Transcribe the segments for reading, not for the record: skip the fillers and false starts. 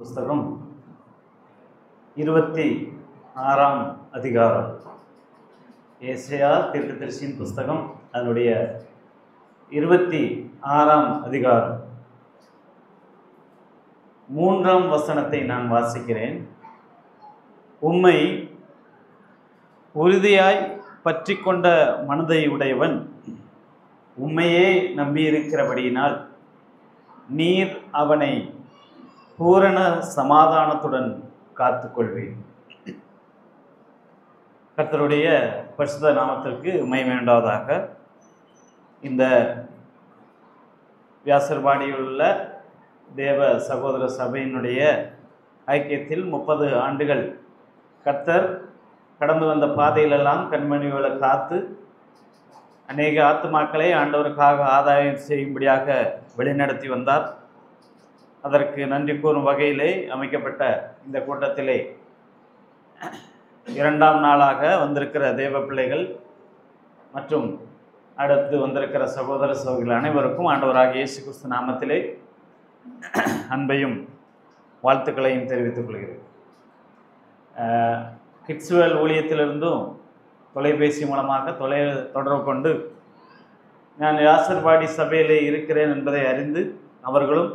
புஸ்தகம் 26ஆம் அதிகாரம். ஏசாயா தீர்க்கதரிசியின் புஸ்தகம் அதனுடைய 26ஆம் அதிகாரம் 3ஆம் வசனத்தை நான் வாசிக்கிறேன். உம்மை உறுதியாய் பற்றி கொண்ட மனதை உடையவன் உம்மையே நம்பியிருக்கிறபடியினால் நீர் அவனை பூரண சமாதானத்துடன் காத்துக்கொள்வேன். கர்த்தருடைய பரிசுத்த நாமத்திற்கு மகிமை உண்டாவதாக. இந்த வியாசர்பாடியிலுள்ள தேவ சகோதர சபையினுடைய ஐக்கியத்தில் 30 ஆண்டுகள் கர்த்தர் கடந்து வந்த பாதையிலெல்லாம் கண்மணிகளை காத்து அநேக ஆத்துமாக்களை ஆண்டவருக்காக ஆதாயம் செய்யும்படியாக வழிநடத்தி வந்தார். அதற்கு நன்றி கூறும் வகையிலே அமைக்கப்பட்ட இந்த கூட்டத்திலே 2ஆம் நாளாக வந்திருக்கிற தேவ பிள்ளைகள் மற்றும் அடுத்து வந்திருக்கிற சகோதர சகோதரிகள் அனைவருக்கும் ஆண்டவராகிய இயேசு கிறிஸ்து நாமத்திலே அன்பையும் வாழ்த்துக்களையும் தெரிவித்துக் கொள்கிறேன். கிட்ஸ்வேல் ஊழியத்திலிருந்தும் தொலைபேசி மூலமாக தொடர்பு கொண்டு நான் யாசர்பாடி சபையிலே இருக்கிறேன் என்பதை அறிந்து அவர்களும்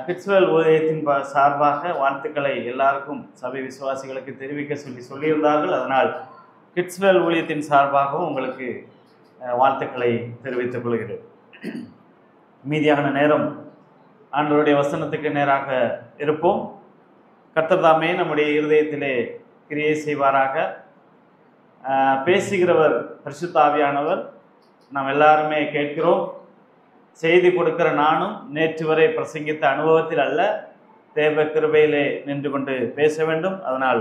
கிட்ஸ்வேல் ஊழியத்தின் சார்பாக வாழ்த்துக்களை எல்லாருக்கும் சபை விசுவாசிகளுக்கு தெரிவிக்க சொல்லியிருந்தார்கள். அதனால் கிட்ஸ்வேல் ஊழியத்தின் சார்பாகவும் உங்களுக்கு வாழ்த்துக்களை தெரிவித்துக் கொள்கிறேன். மீதியான நேரம் ஆண்டவருடைய வசனத்துக்கு நேராக இருப்போம். கர்த்தர் தாமே நம்முடைய இருதயத்திலே கிரியை செய்வாராக. பேசுகிறவர் பரிசுத்த ஆவியானவர். நாம் எல்லாருமே கேட்கிறோம். செய்தி கொடுக்கிற நானும் நேற்று வரை பிரசங்கித்த அனுபவத்தில் அல்ல, தேவ கிருபையிலே நின்று கொண்டு பேச வேண்டும். அதனால்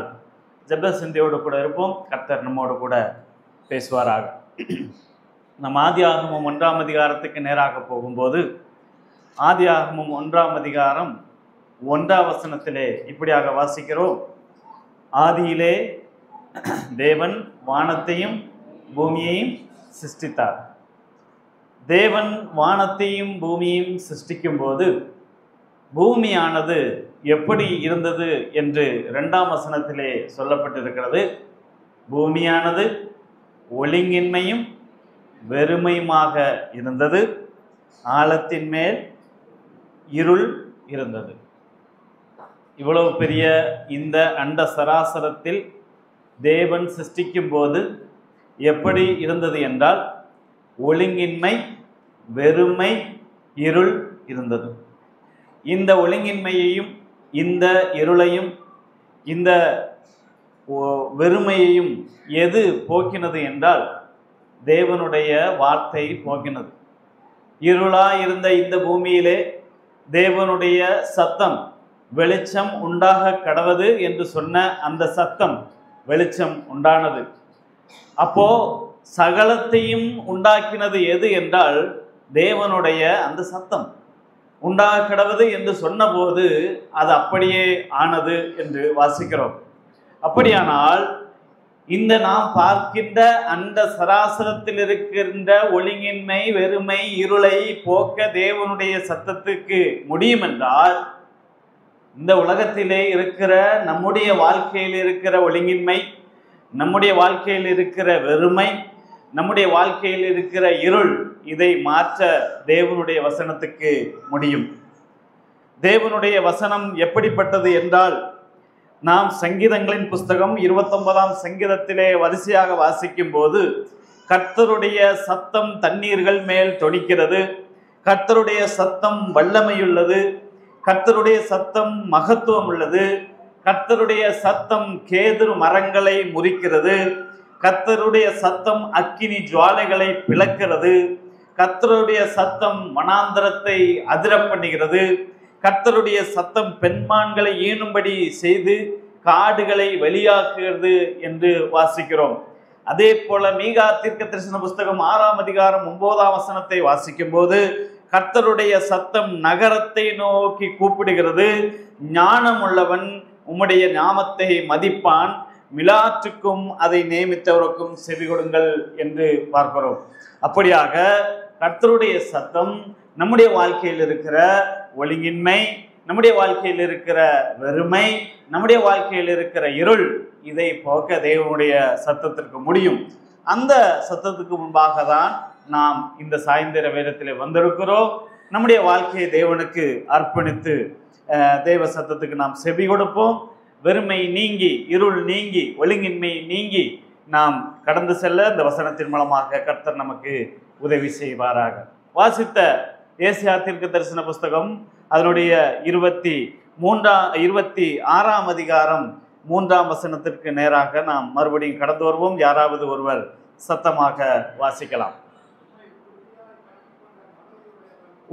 ஜெப சிந்தையோடு கூட இருப்போம். கர்த்தர் நம்மோடு கூட பேசுவாராக. நம் ஆதியாகமம் 1ஆம் அதிகாரத்துக்கு நேராக போகும்போது ஆதியாகமம் 1ஆம் அதிகாரம் 1ஆம் வசனத்திலே இப்படியாக வாசிக்கிறோம். ஆதியிலே தேவன் வானத்தையும் பூமியையும் சிருஷ்டித்தார். தேவன் வானத்தையும் பூமியையும் சிருஷ்டிக்கும் போது பூமியானது எப்படி இருந்தது என்று 2ஆம் வசனத்திலே சொல்லப்பட்டிருக்கிறது. பூமியானது ஒழுங்கின்மையும் வெறுமையுமாக இருந்தது, ஆழத்தின் மேல் இருள் இருந்தது. இவ்வளவு பெரிய இந்த அண்ட சராசரத்தில் தேவன் சிருஷ்டிக்கும் போது எப்படி இருந்தது என்றால் ஒழுங்கின்மை, வெறுமை, இருள் இருந்தது. இந்த ஒழுங்கின்மையையும் இந்த இருளையும் இந்த வெறுமையையும் எது போக்கினது என்றால் தேவனுடைய வார்த்தை போக்கினது. இருளாய் இருந்த இந்த பூமியிலே தேவனுடைய சத்தம், வெளிச்சம் உண்டாக கடவது என்று சொன்ன அந்த சத்தம் வெளிச்சம் உண்டானது. அப்போ சகலத்தையும் உண்டாக்கினது எது என்றால் தேவனுடைய அந்த சத்தம். உண்டாக கடவது என்று சொன்னபோது அது அப்படியே ஆனது என்று வாசிக்கிறோம். அப்படியானால் இந்த நாம் பார்க்கின்ற அந்த சராசரத்தில் இருக்கின்ற ஒழுங்கின்மை, வெறுமை, இருளை போக்க தேவனுடைய சத்தத்துக்கு முடியும் என்றால் இந்த உலகத்திலே இருக்கிற நம்முடைய வாழ்க்கையில் இருக்கிற ஒழுங்கின்மை, நம்முடைய வாழ்க்கையில் இருக்கிற வெறுமை, நம்முடைய வாழ்க்கையில் இருக்கிற இருள், இதை மாற்ற தேவனுடைய வசனத்துக்கு முடியும். தேவனுடைய வசனம் எப்படிப்பட்டது என்றால் நாம் சங்கீதங்களின் புஸ்தகம் 29ஆம் சங்கீதத்திலே வரிசையாக வாசிக்கும் போது கர்த்தருடைய சத்தம் தண்ணீர்கள் மேல் தொனிக்கிறது, கர்த்தருடைய சத்தம் வல்லமையுள்ளது, கர்த்தருடைய சத்தம் மகத்துவம் உள்ளது, கர்த்தருடைய சத்தம் கேதுரு மரங்களை முறிக்கிறது, கர்த்தருடைய சத்தம் அக்கினி ஜுவாலைகளை பிளக்கிறது, கர்த்தருடைய சத்தம் வனாந்தரத்தை அதிர பண்ணுகிறது, கர்த்தருடைய சத்தம் பெண்மான்களை ஈனும்படி செய்து காடுகளை வெளியாக்குகிறது என்று வாசிக்கிறோம். அதே போல மீகா தீர்க்கதரிசன புஸ்தகம் 6ஆம் அதிகாரம் 9ஆம் வசனத்தை வாசிக்கும் போது கர்த்தருடைய சத்தம் நகரத்தை நோக்கி கூப்பிடுகிறது, ஞானம் உள்ளவன் உம்முடைய நாமத்தை மதிப்பான், மிலாற்றுக்கும் அதை நியமித்தவருக்கும் செவி கொடுங்கள் என்று பார்க்கிறோம். அப்படியாக கர்த்தருடைய சத்தம் நம்முடைய வாழ்க்கையில் இருக்கிற ஒழுங்கின்மை, நம்முடைய வாழ்க்கையில் இருக்கிற வெறுமை, நம்முடைய வாழ்க்கையில் இருக்கிற இருள், இதை போக்க தேவனுடைய சத்தத்திற்கு முடியும். அந்த சத்தத்துக்கு முன்பாக தான் நாம் இந்த சாயந்தர வேதத்திலே வந்திருக்கிறோம். நம்முடைய வாழ்க்கையை தேவனுக்கு அர்ப்பணித்து தேவ சத்தத்துக்கு நாம் செவி கொடுப்போம். வெறுமை நீங்கி, இருள் நீங்கி, ஒழுங்கின்மை நீங்கி நாம் கடந்து செல்ல இந்த வசனத்தின் மூலமாக கர்த்தர் நமக்கு உதவி செய்வாராக. வாசித்த ஏசாயா தீர்க்கதரிசன புஸ்தகம் அதனுடைய 26ஆம் அதிகாரம் 3ஆம் வசனத்திற்கு நேராக நாம் மறுபடியும் கடந்து வருவோம். யாராவது ஒருவர் சத்தமாக வாசிக்கலாம்.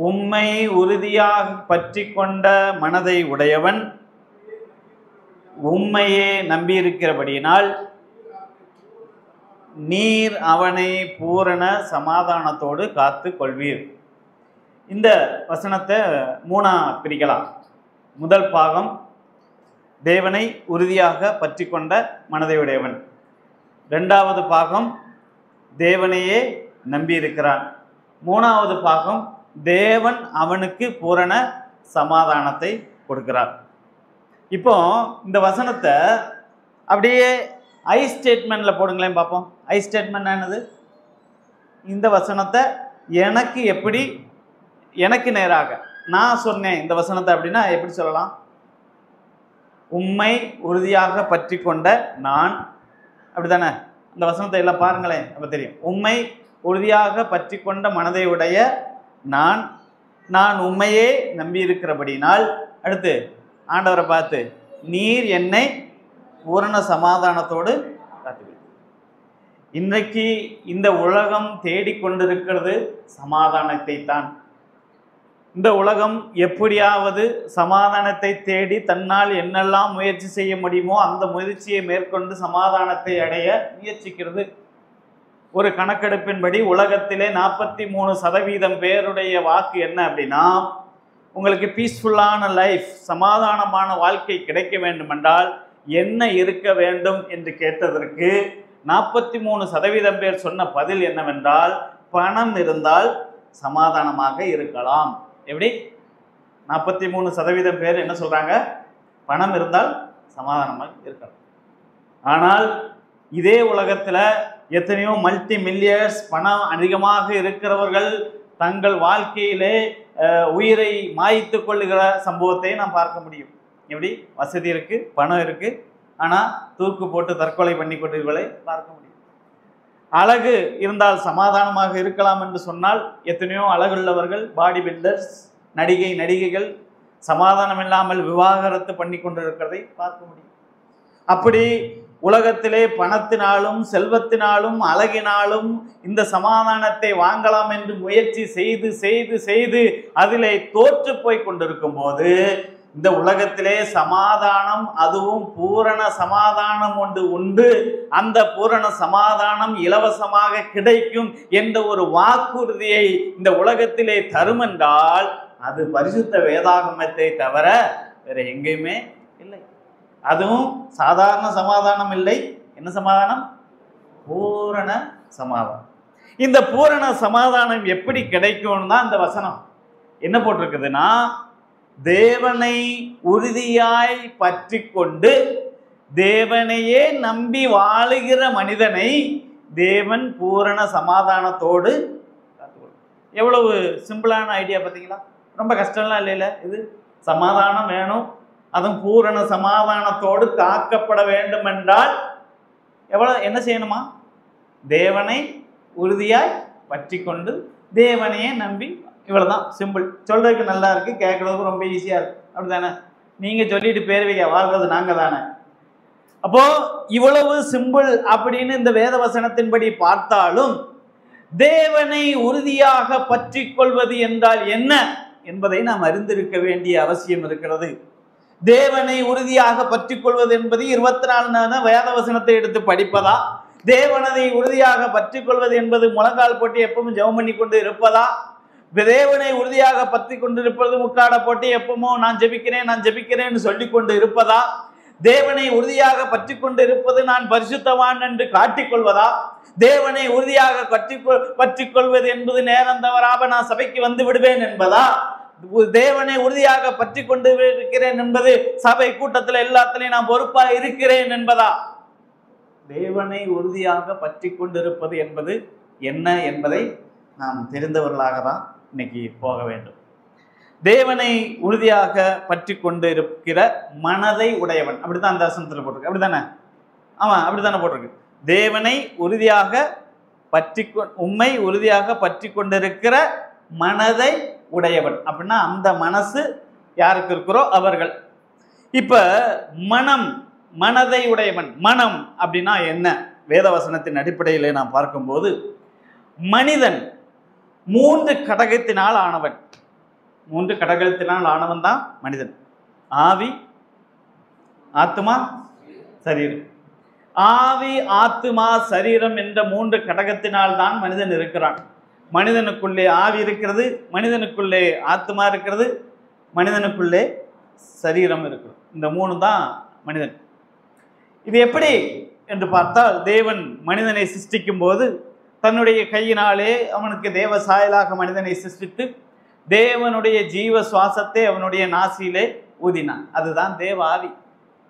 உம்மை உறுதியாக பற்றி கொண்ட மனதை உடையவன் உம்மையே நம்பியிருக்கிறபடியினால் நீர் அவனை பூரண சமாதானத்தோடு காத்து கொள்வீர். இந்த வசனத்தை 3ஆ பிரிக்கலாம். முதல் பாகம் தேவனை உறுதியாக பற்றி கொண்ட மனதை உடையவன். 2வது பாகம் தேவனையே நம்பியிருக்கிறான். 3வது பாகம் தேவன் அவனுக்கு பூரண சமாதானத்தை கொடுக்கிறார். இப்போ இந்த வசனத்தை அப்படியே ஐ ஸ்டேட்மெண்ட்ல போடுங்களேன் பார்ப்போம். ஐ ஸ்டேட்மெண்ட் என்னது? இந்த வசனத்தை எனக்கு எப்படி, எனக்கு நேராக நான் சொன்னேன் இந்த வசனத்தை அப்படின்னா எப்படி சொல்லலாம்? உம்மை உறுதியாக பற்றி கொண்ட நான், அப்படித்தானே? இந்த வசனத்தை எல்லாம் பாருங்களேன், அப்ப தெரியும். உம்மை உறுதியாக பற்றி கொண்ட மனதை உடைய நான் உம்மையே நம்பி இருக்கிறபடினால், அடுத்து ஆண்டவரை பார்த்து நீர் என்னை பூரண சமாதானத்தோடு காத்துவீர். இன்றைக்கு இந்த உலகம் தேடிக்கொண்டிருக்கிறது சமாதானத்தை தான். இந்த உலகம் எப்படியாவது சமாதானத்தை தேடி தன்னால் என்னெல்லாம் முயற்சி செய்ய முடியுமோ அந்த முயற்சியை மேற்கொண்டு சமாதானத்தை அடைய முயற்சிக்கிறது. ஒரு கணக்கெடுப்பின்படி உலகத்திலே 43% பேருடைய வாக்கு என்ன அப்படின்னா, உங்களுக்கு பீஸ்ஃபுல்லான லைஃப், சமாதானமான வாழ்க்கை கிடைக்க வேண்டுமென்றால் என்ன இருக்க வேண்டும் என்று கேட்டதற்கு 43% பேர் சொன்ன பதில் என்னவென்றால், பணம் இருந்தால் சமாதானமாக இருக்கலாம். எப்படி? 43% பேர் என்ன சொல்றாங்க? பணம் இருந்தால் சமாதானமாக இருக்கலாம். ஆனால் இதே உலகத்துல எத்தனையோ மல்டி மில்லியர்ஸ் பணம் அதிகமாக இருக்கிறவர்கள் தங்கள் வாழ்க்கையிலே உயிரை மாய்த்து கொள்ளுகிற சம்பவத்தை நாம் பார்க்க முடியும். எப்படி? வசதி இருக்கு, பணம் இருக்கு, ஆனா தூக்கு போட்டு தற்கொலை பண்ணி கொண்டிருப்பதை பார்க்க முடியும். அழகு இருந்தால் சமாதானமாக இருக்கலாம் என்று சொன்னால் எத்தனையோ அழகுள்ளவர்கள், பாடி பில்டர்ஸ், நடிகைகள் சமாதானம் இல்லாமல் விவாகரத்து பண்ணி கொண்டிருக்கிறதை பார்க்க முடியும். அப்படி உலகத்திலே பணத்தினாலும் செல்வத்தினாலும் அழகினாலும் இந்த சமாதானத்தை வாங்கலாம் என்று முயற்சி செய்து செய்து செய்து அதிலே தோற்று போய் கொண்டிருக்கும் போது, இந்த உலகத்திலே சமாதானம், அதுவும் பூரண சமாதானம் ஒன்று உண்டு, அந்த பூரண சமாதானம் இலவசமாக கிடைக்கும் என்ற ஒரு வாக்குறுதியை இந்த உலகத்திலே தருமென்றால் அது பரிசுத்த வேதாகமத்தை தவிர வேற எங்கேயுமே இல்லை. அதுவும் சாதாரண சமாதானம் இல்லை. என்ன சமாதானம்? பூரண சமாதானம். இந்த பூரண சமாதானம் எப்படி கிடைக்கும்னு தான் இந்த வசனம் என்ன போட்டிருக்குதுன்னா, தேவனை உறுதியாய் பற்றி கொண்டு தேவனையே நம்பி வாழுகிற மனிதனை தேவன் பூரண சமாதானத்தோடு காத்துக்கொள்ளும். எவ்வளவு சிம்பிளான ஐடியா பார்த்தீங்களா? ரொம்ப கஷ்டம்லாம் இல்லைல்ல. இது சமாதானம் வேணும், அதுவும் பூரண சமாதானத்தோடு காக்கப்பட வேண்டும் என்றால் என்ன செய்யணுமா? தேவனை உறுதியாய் பற்றி கொண்டு தேவனையே நம்பி. இவ்வளவுதான், சிம்பிள். சொல்றதுக்கு நல்லா இருக்கு, கேட்கறதுக்கு ரொம்ப ஈஸியா இருக்கு, அப்படித்தானே? நீங்க சொல்லிட்டு பேருவீங்க, வாழ்றது நாங்க தானே. அப்போ இவ்வளவு சிம்பிள் அப்படின்னு இந்த வேத வசனத்தின்படி பார்த்தாலும் தேவனை உறுதியாக பற்றி கொள்வது என்றால் என்ன என்பதை நாம் அறிந்திருக்க வேண்டிய அவசியம் இருக்கிறது. தேவனை உறுதியாக பற்றி கொள்வது என்பது 24 வேத வசனத்தை எடுத்து படிப்பதா? தேவனை உறுதியாக பற்றி கொள்வது என்பது முழங்கால் போட்டு எப்பவும் ஜெபம் பண்ணி கொண்டு இருப்பதா? தேவனை உறுதியாக பற்றி கொண்டிருப்பது முக்காட போட்டு எப்பவும் நான் ஜெபிக்கிறேன்னு சொல்லி கொண்டு இருப்பதா? தேவனை உறுதியாக பற்றி கொண்டு இருப்பது நான் பரிசுத்தவான் என்று காட்டிக்கொள்வதா? தேவனை உறுதியாக பற்றி கொள்வது என்பது நேரம் தவறாக நான் சபைக்கு வந்து விடுவேன் என்பதா? தேவனை உறுதியாக பற்றி கொண்டு இருக்கிறேன் என்பது சபை கூட்டத்தில் எல்லாத்திலையும் நான் பொறுப்பா இருக்கிறேன் என்பதா? தேவனை உறுதியாக பற்றி கொண்டிருப்பது என்பது என்ன என்பதை நாம் தெரிந்தவர்களாக தான் இன்னைக்கு போக வேண்டும். தேவனை உறுதியாக பற்றி கொண்டு இருக்கிற மனதை உடையவன், அப்படித்தான் அந்த வசனத்தில் போட்டிருக்கு, அப்படித்தானே? ஆமா, அப்படித்தானே போட்டிருக்கு. தேவனை உறுதியாக உம்மை உறுதியாக பற்றி கொண்டிருக்கிற மனதை உடையவன் அப்படின்னா அந்த மனசு யாருக்கு இருக்கிறோ அவர்கள். இப்ப மனதை உடையவன், மனம் அப்படின்னா என்ன? வேதவசனத்தின் அடிப்படையிலே நாம் பார்க்கும்போது மனிதன் 3 கடகத்தினால் ஆனவன். 3 கடகத்தினால் ஆனவன் தான் மனிதன். ஆவி, ஆத்மா, சரீரம். ஆவி, ஆத்மா, சரீரம் என்ற 3 கடகத்தினால் தான் மனிதன் இருக்கிறான். மனிதனுக்குள்ளே ஆவி இருக்கிறது, மனிதனுக்குள்ளே ஆத்மா இருக்கிறது, மனிதனுக்குள்ளே சரீரம் இருக்கிறது. இந்த 3 தான் மனிதன். இது எப்படி என்று பார்த்தால், தேவன் மனிதனை சிருஷ்டிக்கும் போது தன்னுடைய கையினாலே அவனுக்கு தேவ சாயலாக மனிதனை சிருஷ்டித்து தேவனுடைய ஜீவ சுவாசத்தை அவனுடைய நாசியிலே ஊதினான். அதுதான் தேவ ஆவி.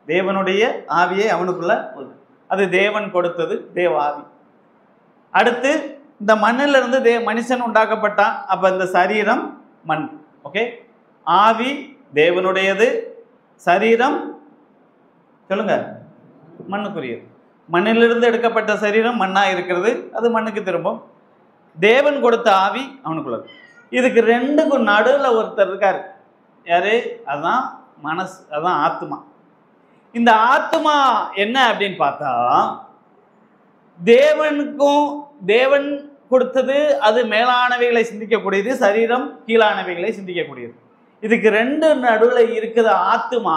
தேவனுடைய ஆவியை அவனுக்குள்ள ஊதினான். அது தேவன் கொடுத்தது, தேவ ஆவி. அடுத்து இந்த மண்ணிலிருந்து மனுஷன் உண்டாக்கப்பட்டான். அப்ப இந்த சரீரம் மண். ஓகே, ஆவி தேவனுடையது, சரீரம் சொல்லுங்க மண்ணுக்குரியது. மண்ணிலிருந்து எடுக்கப்பட்ட சரீரம் மண்ணா இருக்கிறது, அது மண்ணுக்கு திரும்பும். தேவன் கொடுத்த ஆவி அவனுக்குள்ளது. இதுக்கு 2க்கும் நடுவில் ஒருத்தர் இருக்காரு. யாரு? அதான் மனசு, அதான் ஆத்மா. இந்த ஆத்மா என்ன அப்படின்னு பார்த்தா, தேவன் கொடுத்தது அது மேலானவைகளை சிந்திக்கக்கூடியது, சரீரம் கீழானவைகளை சிந்திக்கக்கூடியது. இதுக்கு 2 நடுவில் இருக்கிற ஆத்மா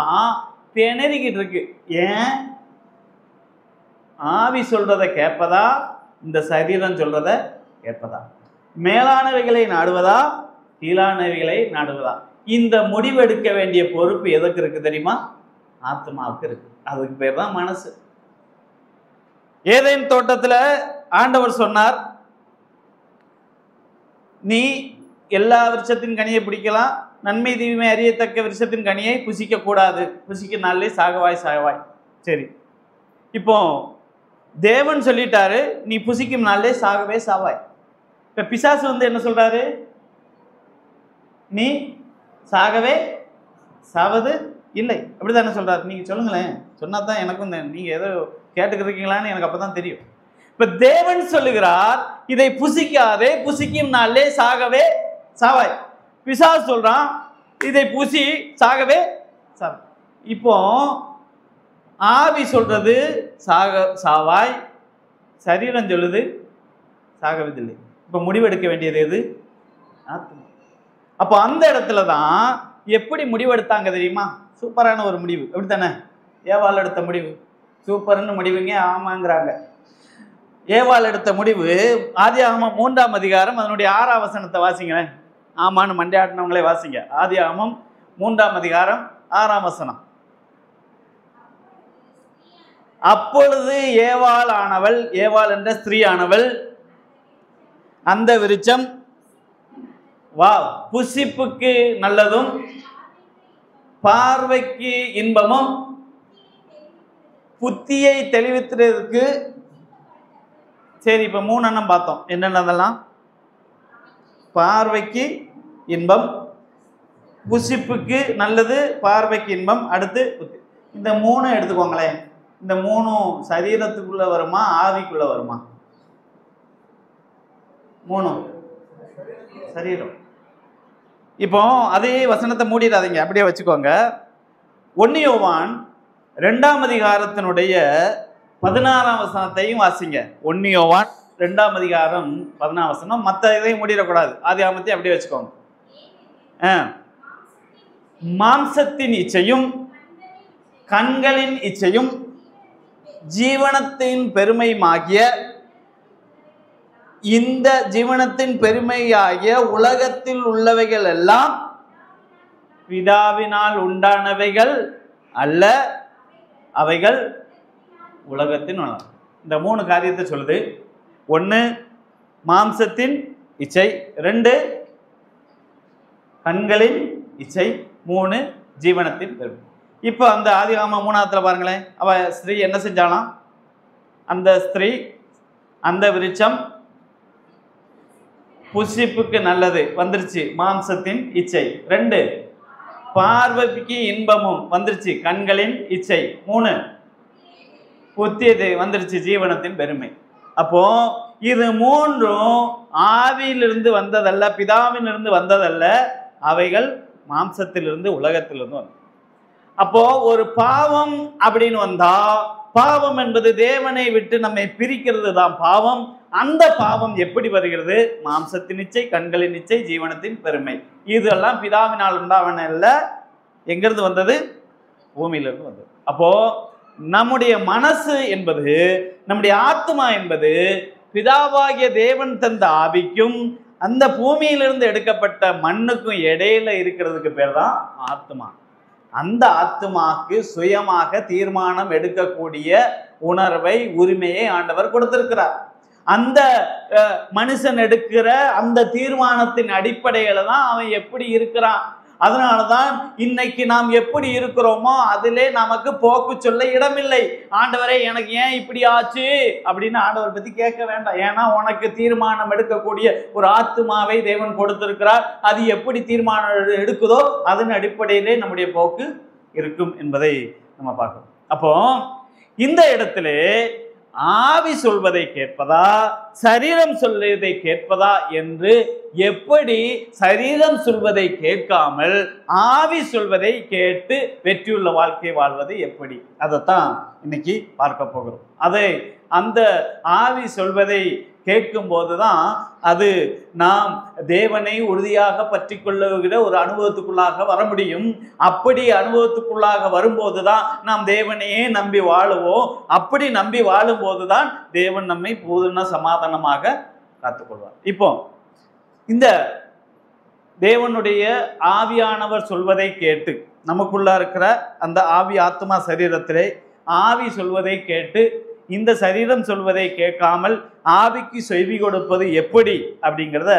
திணறிக்கிட்டு இருக்கு. ஏன்? ஆவி சொல்றதை கேட்பதா, இந்த சரீரம் சொல்றதை கேட்பதா? மேலானவைகளை நாடுவதா, கீழானவைகளை நாடுவதா? இந்த முடிவெடுக்க வேண்டிய பொறுப்பு எதுக்கு இருக்கு தெரியுமா? ஆத்மாவுக்கு இருக்கு. அதுக்கு பேர் தான் மனசு. ஏதேன் தோட்டத்துல ஆண்டவர் சொன்னார், நீ எல்லா விருட்சத்தின் கனியை பிடிக்கலாம், நன்மை தீமை அறியத்தக்க விருட்சத்தின் கனியை புசிக்க கூடாது, புசிக்க நாளிலே சாகவாய். சரி, இப்போ தேவன் சொல்லிட்டாரு, நீ புசிக்கும் நாளிலே சாகவே சாவாய். இப்ப பிசாசு என்ன சொல்றாரு? நீ சாகவே சாவது இல்லை, அப்படித்தானே சொல்றாரு? நீங்க சொல்லுங்களேன், சொன்னா தான் எனக்கும் நீங்க ஏதோ கேட்டுக்கிறீங்களான்னு எனக்கு அப்பதான் தெரியும். இப்ப தேவன் சொல்லுகிறார், இதை புசிக்காதே, புசிக்கும் நாளிலே சாகவே சாவாய். பிசாசு சொல்றான், இதை புசி சாகவே சாவாய். இப்போ ஆவி சொல்றது சாவாய், சரீரம் சொல்லுது சாகவதில்லை. இப்ப முடிவெடுக்க வேண்டியது எது? ஆத்மா. அப்போ அந்த இடத்துல தான் எப்படி முடிவெடுத்தாங்க தெரியுமா? சூப்பரான ஒரு முடிவு, அப்படித்தானே? ஏவாள் எடுத்த முடிவு சூப்பர்னு முடிவுங்க, ஆமாங்கிறாங்க. ஏவாள் எடுத்த முடிவு ஆதியாகமம் 3ஆம் அதிகாரம் அதனுடைய 6ஆம் வசனத்தை வாசிங்களேன். ஆமான்னு மண்டையாட்டினவங்களே வாசிங்க. ஆதியாகமம் 3ஆம் அதிகாரம் 6ஆம் வசனம். அப்பொழுது ஏவாள் ஆனவள், ஏவாள் என்ற ஸ்திரீ ஆனவள், அந்த விருட்சம் புசிப்புக்கு நல்லதும் பார்வைக்கு இன்பமும் புத்தியை தெளிவிக்கிறதுக்கு. சரி, இப்ப 3 பார்த்தோம். என்னென்னதெல்லாம்? பார்வைக்கு இன்பம், புசிப்புக்கு நல்லது, பார்வைக்கு இன்பம், அடுத்து புத்தி. இந்த 3 எடுத்துக்கோங்களேன். இந்த 3 சரீரத்துக்குள்ள வருமா, ஆவிக்குள்ள வருமா? 3 சரீரம். இப்போ அதே வசனத்தை மூடிடாதீங்க, அப்படியே வச்சுக்கோங்க. 1 யோவான் 2ஆம் அதிகாரத்தினுடைய 16ஆம் வசனத்தையும் வாசிங்க. 1 யோவான் 2ஆம் அதிகாரம் 16ஆம் வசனம். மற்ற இதையும் மூடிடக்கூடாது, ஆதியாகமத்தை அப்படியே வச்சுக்கோங்க. மாம்சத்தின் இச்சையும் கண்களின் இச்சையும் ஜீவனத்தின் பெருமையுமாகிய இந்த ஜீவனத்தின் பெருமையாகிய உலகத்தில் உள்ளவைகள் எல்லாம் பிதாவினால் உண்டானவைகள் அல்ல, அவைகள் உலகத்தின். இந்த 3 காரியத்தை சொல்லுது. 1 மாம்சத்தின் இச்சை, 2 கண்களின் இச்சை, 3 ஜீவனத்தின் பெருமை. இப்போ அந்த ஆதியாகமம் 3 பாருங்களேன். அவ ஸ்திரீ என்ன செஞ்சாலாம்? அந்த ஸ்திரீ அந்த விருட்சம் புசிப்புக்கு நல்லது வந்துருச்சு, மாம்சத்தின் இச்சை. 2 பார்வைக்கு இன்பமும் வந்துருச்சு, கண்களின் இச்சை. 3 புத்தியது வந்துருச்சு, ஜீவனத்தின் பெருமை. அப்போ இது 3ம் ஆவியிலிருந்து வந்ததல்ல, பிதாவிலிருந்து வந்ததல்ல, அவைகள் மாம்சத்திலிருந்து உலகத்திலிருந்து வந்தது. அப்போ ஒரு பாவம் அப்படின்னு வந்தா, பாவம் என்பது தேவனை விட்டு நம்மை பிரிக்கிறது தான் பாவம். அந்த பாவம் எப்படி வருகிறது? மாம்சத்தின் இச்சை, கண்களின் இச்சை, ஜீவனத்தின் பெருமை. இதெல்லாம் பிதாவினால் உண்டாவன அல்ல, எங்கிருந்து வந்தது? பூமியிலிருந்து வந்தது. அப்போ நம்முடைய மனசு என்பது, நம்முடைய ஆத்மா என்பது பிதாவாகிய தேவன் தந்த ஆவிக்கும் அந்த பூமியிலிருந்து எடுக்கப்பட்ட மண்ணுக்கும் இடையில இருக்கிறதுக்கு பேர் தான் ஆத்மா. அந்த ஆத்மாக்கு சுயமாக தீர்மானம் எடுக்கக்கூடிய உணர்வை, உரிமையை ஆண்டவர் கொடுத்திருக்கிறார். அந்த மனுஷன் எடுக்கிற அந்த தீர்மானத்தின் அடிப்படையில தான் அவன் எப்படி இருக்கிறான். அதனாலதான் இன்னைக்கு நாம் எப்படி இருக்கிறோமோ அதிலே நமக்கு போக்கு சொல்ல இடமில்லை. ஆண்டவரே எனக்கு ஏன் இப்படி ஆச்சு அப்படின்னு ஆண்டவர் பத்தி கேட்க வேண்டாம். ஏன்னா உனக்கு தீர்மானம் எடுக்கக்கூடிய ஒரு ஆத்மாவை தேவன் கொடுத்திருக்கிறார். அது எப்படி தீர்மானம் எடுக்குதோ அதன் அடிப்படையிலே நம்முடைய போக்கு இருக்கும் என்பதை நம்ம பார்க்கணும். அப்போ இந்த இடத்துல ஆவி சொல்வதை கேட்பதா, சரீரம் சொல்வதை கேட்பதா என்று, எப்படி சரீரம் சொல்வதை கேட்காமல் ஆவி சொல்வதை கேட்டு வெற்றியுள்ள வாழ்க்கை வாழ்வது எப்படி, அதைத்தான் இன்னைக்கு பார்க்க போகிறோம். அந்த ஆவி சொல்வதை கேட்கும் போதுதான் அது நாம் தேவனை உறுதியாக பற்றி கொள்ளுகிற ஒரு அனுபவத்துக்குள்ளாக வர முடியும். அப்படி அனுபவத்துக்குள்ளாக வரும்போதுதான் நாம் தேவனையே நம்பி வாழுவோம். அப்படி நம்பி வாழும் போதுதான் தேவன் நம்மை பூர்ண சமாதானமாக காத்துக்கொள்வார். இப்போ இந்த தேவனுடைய ஆவியானவர் சொல்வதை கேட்டு, நமக்குள்ள இருக்கிற அந்த ஆவி ஆத்மா சரீரத்திலே ஆவி சொல்வதை கேட்டு, இந்த சரீரம் சொல்வதை கேட்காமல் ஆவிக்கு செவி கொடுப்பது எப்படி அப்படிங்கிறத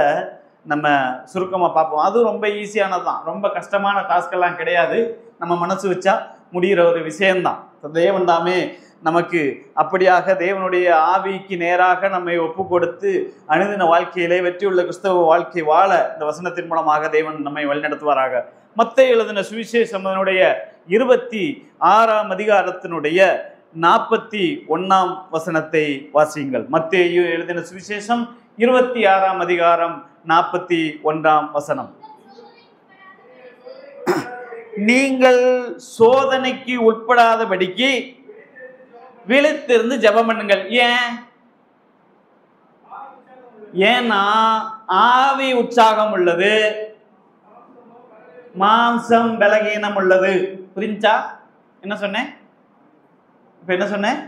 நம்ம சுருக்கமாக பார்ப்போம். அது ரொம்ப ஈஸியானது தான், ரொம்ப கஷ்டமான டாஸ்கெல்லாம் கிடையாது. நம்ம மனசு வச்சா முடிகிற ஒரு விஷயம்தான். தேவன் தாமே நமக்கு அப்படியாக தேவனுடைய ஆவிக்கு நேராக நம்மை ஒப்பு கொடுத்து அனுதின வாழ்க்கையிலே வெற்றியுள்ள கிறிஸ்தவ வாழ்க்கை வாழ இந்த வசனத்தின் மூலமாக தேவன் நம்மை வழிநடத்துவாராக. மத்தேயு எழுதின சுவிசேஷம் 26ஆம் அதிகாரத்தினுடைய 41ஆம் வசனத்தை வாசியுங்கள். மத்தேயு எழுதின சுவிசேஷம் 26ஆம் அதிகாரம் 41ஆம் வசனம். நீங்கள் சோதனைக்கு உட்படாதபடிக்கு விழித்திருந்து ஜெபம் பண்ணுங்கள். ஏன்னா ஆவி உற்சாகம் உள்ளது, மாம்சம் பலகீனம் உள்ளது. புரிஞ்சா? என்ன சொன்னேன்? இப்ப என்ன சொன்னேன்?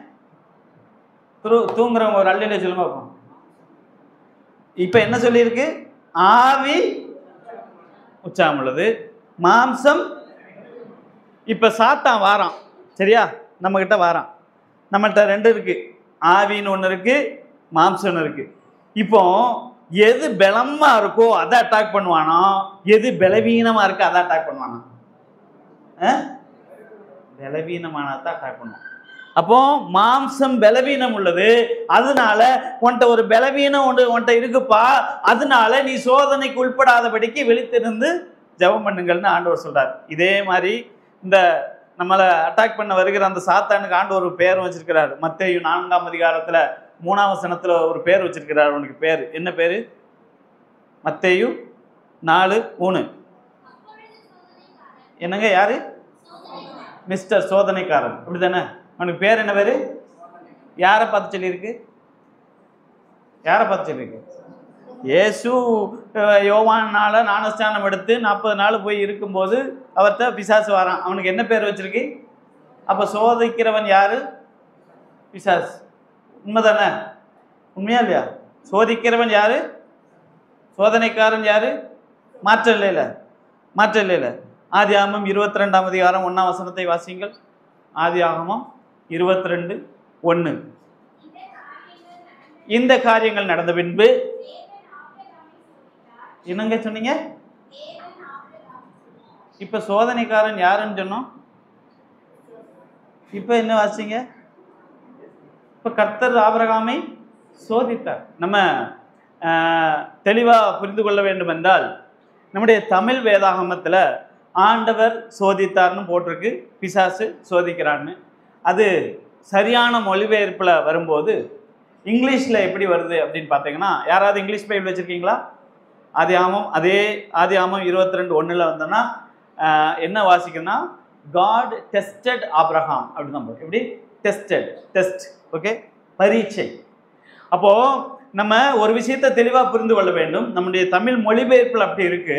தூங்குறவங்க ஒரு அள்ளில சொல்லுங்க பார்ப்போம். இப்ப என்ன சொல்லியிருக்கு? ஆவி உற்சாகம் உள்ளது, மாம்சம். இப்ப சாத்தான் வாரான், சரியா? நம்ம கிட்ட வாரான். நம்மகிட்ட 2 இருக்கு, ஆவின்னு ஒன்று இருக்கு, மாம்சம்னு இருக்கு. இப்போ எது பலமா இருக்கோ அதை அட்டாக் பண்ணுவானோ, எது பலவீனமா இருக்கு அதை அட்டாக் பண்ணுவானா? பலவீனமானதான் அட்டாக் பண்ணுவான். அப்போ மாம்சம் பலவீனம் உள்ளது, அதனால உன்ட்ட ஒரு பலவீனம் உன்ட்ட இருக்குப்பா, அதனால நீ சோதனைக்கு உட்படாதபடிக்கு விழித்திருந்து ஜெபம் பண்ணுங்கள்னு ஆண்டவர் சொல்றார். இதே மாதிரி இந்த நம்மளை அட்டாக் பண்ண வருகிற அந்த சாத்தானுக்கு ஆண்டவர் ஒரு பேர் வச்சிருக்கிறார். மத்தேயு 4ஆம் அதிகாரத்துல 3ஆம் வசனத்துல ஒரு பேர் வச்சிருக்கிறார். உனக்கு பேர் என்ன பேரு? மத்தேயு 4:3. என்னங்க? யாரு? மிஸ்டர் சோதனைக்காரன், அப்படித்தானே? அவனுக்கு பேர் என்ன பேரு? யாரை பார்த்து சொல்லியிருக்கு? யாரை பார்த்து சொல்லியிருக்கு? இயேசு யோவானால ஞானஸ்நானம் எடுத்து 40 நாள் போய் இருக்கும்போது அவர்கிட்ட பிசாசு வரான். அவனுக்கு என்ன பேர் வச்சிருக்கு? அப்ப சோதிக்கிறவன் யாரு? பிசாசு. உண்மைதானே? உண்மையா இல்லையா? சோதிக்கிறவன் யாரு? சோதனைக்காரன் யாரு? மாற்றம் இல்லையில. ஆதியாகமம் 22ஆம் அதிகாரம் 1ஆம் வசனத்தை வாசியுங்கள். ஆதியாகமம் 22:1. இந்த காரியங்கள் நடந்த பின்பு, என்னங்க சொன்னீங்க? இப்போ சோதனைக்காரன் யாருன்னு சொன்னோம்? இப்போ என்ன வாசிங்க? இப்போ கர்த்தர் ஆபிரகாமை சோதித்தார். நம்ம தெளிவாக புரிந்து கொள்ள வேண்டும் என்றால், நம்முடைய தமிழ் வேதாகமத்தில் ஆண்டவர் சோதித்தார்னு போட்டிருக்கு, பிசாசு சோதிக்கிறான்னு. அது சரியான மொழிபெயர்ப்பில் வரும்போது இங்கிலீஷில் எப்படி வருது அப்படின்னு பார்த்தீங்கன்னா, யாராவது இங்கிலீஷ் பைபிள் வச்சுருக்கீங்களா? ஆதியாகமம் 22:1 வந்தோன்னா என்ன வாசிக்கணும்னா, காட் டெஸ்டட் ஆபிரகாம் அப்படின்னு தான் போகும். எப்படி? டெஸ்ட். ஓகே, பரீட்சை. அப்போது நம்ம ஒரு விஷயத்தை தெளிவாக புரிந்து கொள்ள வேண்டும். நம்முடைய தமிழ் மொழிபெயர்ப்பில் அப்படி இருக்கு.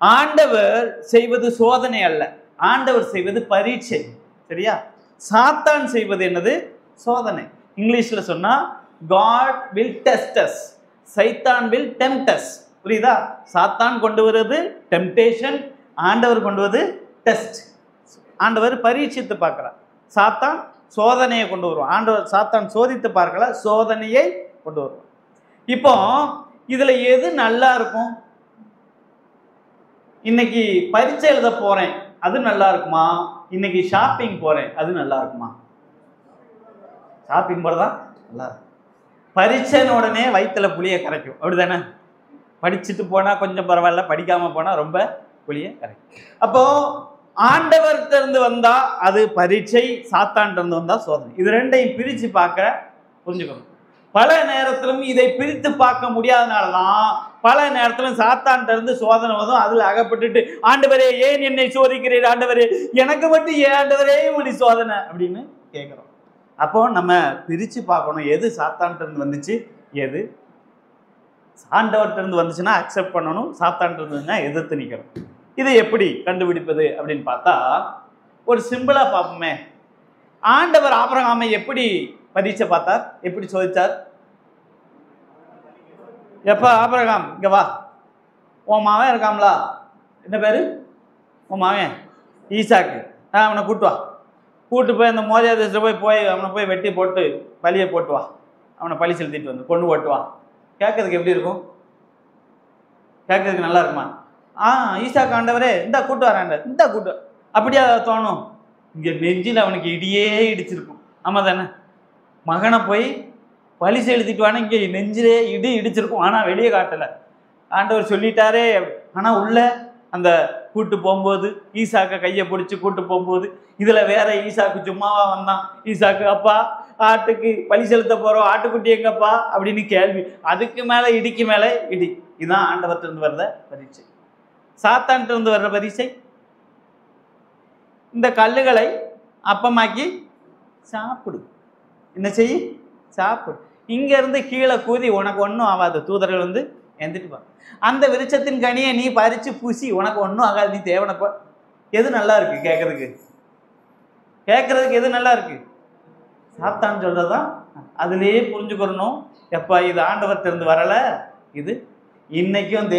ஆண்டவர் செய்வது சோதனை அல்ல, ஆண்டவர் செய்வது பரீட்சை. சரியா? சாத்தான் செய்வது என்னது? சோதனை. இங்கிலீஷில் சொன்னால் God will test us, சைத்தான் will tempt us. புரியுதா? சாத்தான் கொண்டு வருவது டெம்டேஷன், ஆண்டவர் கொண்டு வருவது டெஸ்ட். ஆண்டவர் பரீட்சித்து பார்க்கிறார், சாத்தான் சோதனையை கொண்டு வருவான். சாத்தான் சோதித்து பார்க்கல, சோதனையை கொண்டு வருவான். இப்போ இதுல எது நல்லா இருக்கும்? இன்னைக்கு பரீட்சை எழுத போறேன், அது நல்லா இருக்குமா? இன்னைக்கு ஷாப்பிங் போறேன், அது நல்லா இருக்குமா? ஷாப்பிங் போறதான் நல்லா இருக்கும். பரீட்சைன்னு உடனே வயிற்றுல புளியை கரைக்கும், அப்படிதானே? படிச்சுட்டு போனா கொஞ்சம் பரவாயில்ல, படிக்காம போனா ரொம்ப புளியை கரைக்கும். அப்போ ஆண்டவர்கிட்ட இருந்து வந்தா அது பரீட்சை, சாத்தான்கிட்ட இருந்து வந்தா சோதனை. இது ரெண்டையும் பிரிச்சு பார்க்க புரிஞ்சுக்கணும். பல நேரத்திலும் இதை பிரித்து பார்க்க முடியாதனாலதான் பல நேரத்திலும் சாத்தான்கிட்ட இருந்து சோதனை வரும். அதுல அகப்பட்டுட்டு, ஆண்டவரே ஏன் என்னை சோதிக்கிறீர், ஆண்டவரே எனக்கு மட்டும் ஏன் ஆண்டவரே இப்படி சோதனை அப்படின்னு கேட்கிறோம். அப்போ நம்ம பிரிச்சு பார்க்கணும், எது சாத்தான்கிட்ட இருந்து வந்துச்சு, எது ஆண்டவர்கிட்ட இருந்து வந்துச்சுன்னா அக்செப்ட் பண்ணணும், சாத்தான்கிட்ட இருந்துன்னா எதிர்த்து நிற்கணும். இதை எப்படி கண்டுபிடிப்பது அப்படின்னு பார்த்தா, ஒரு சிம்பிளா பார்ப்போமே. ஆண்டவர் ஆபிரகாமை எப்படி பரீட்சை பார்த்தார், எப்படி சோதித்தார்? எப்ப ஆபிரகாம் இங்க வா, உன் மாவன் இருக்காங்களா, என்ன பேரு உன் மாவன்? ஈசாக்கு. அவனை கூட்டு வா, கூட்டு போய் அந்த மோதியா தேசத்தில் போய் அவனை போய் வெட்டி போட்டு பலியை போட்டு வா, அவனை பலி செலுத்திட்டு வந்து கொண்டு போட்டு வா. கேட்கறதுக்கு எப்படி இருக்கும்? கேட்கறதுக்கு நல்லா இருக்குமா? ஈசாக்கு ஆண்டவரே இந்த கூட்டு வராண்ட, இந்த கூட்டு, அப்படியா தோணும்? இங்க நெஞ்சில் அவனுக்கு இடியே இடிச்சிருக்கும். ஆமா தானே? மகனை போய் பலி செலுத்திட்டு வானா இங்கே நெஞ்சிலே இடி இடிச்சிருக்கும். ஆனால் வெளியே காட்டலை, ஆண்டவர் சொல்லிட்டாரே. ஆனால் உள்ள அந்த கூட்டு போகும்போது, ஈசாக்கை கையை பிடிச்சி கூட்டு போகும்போது, இதில் வேற ஈசாக்கு சும்மாவா வந்தான்? ஈசாக்கு, அப்பா ஆட்டுக்கு பலி செலுத்த போகிறோம், ஆட்டுக்குட்டி எங்கப்பா அப்படின்னு கேள்வி. அதுக்கு மேலே இடிக்கு மேலே இடி. இதுதான் ஆண்டவர்கிட்ட வர்ற பரீட்சை. சாத்தான்கிட்ட இருந்து வர்ற பரீட்சை, இந்த கல்லுகளை அப்பமாக்கி சாப்பிடு. என்ன செய்ய? சாப்பிடு. இங்க இருந்து கீழே கூதி, உனக்கு ஒன்றும் ஆகாது. தூதர்கள் வந்து எந்திரிப்பா, அந்த விருட்சத்தின் கனியை நீ பறிச்சு பூசி, உனக்கு ஒன்றும் ஆகாது, நீ தேவனப்பா. எது நல்லா இருக்கு கேட்கறதுக்கு? கேட்கறதுக்கு எது நல்லா இருக்கு? சாத்தான் சொல்றதுதான். அதுலேயே புரிஞ்சுக்கணும், எப்பா இது ஆண்டவர்கிட்ட இருந்து வரல. இது இன்னைக்கும்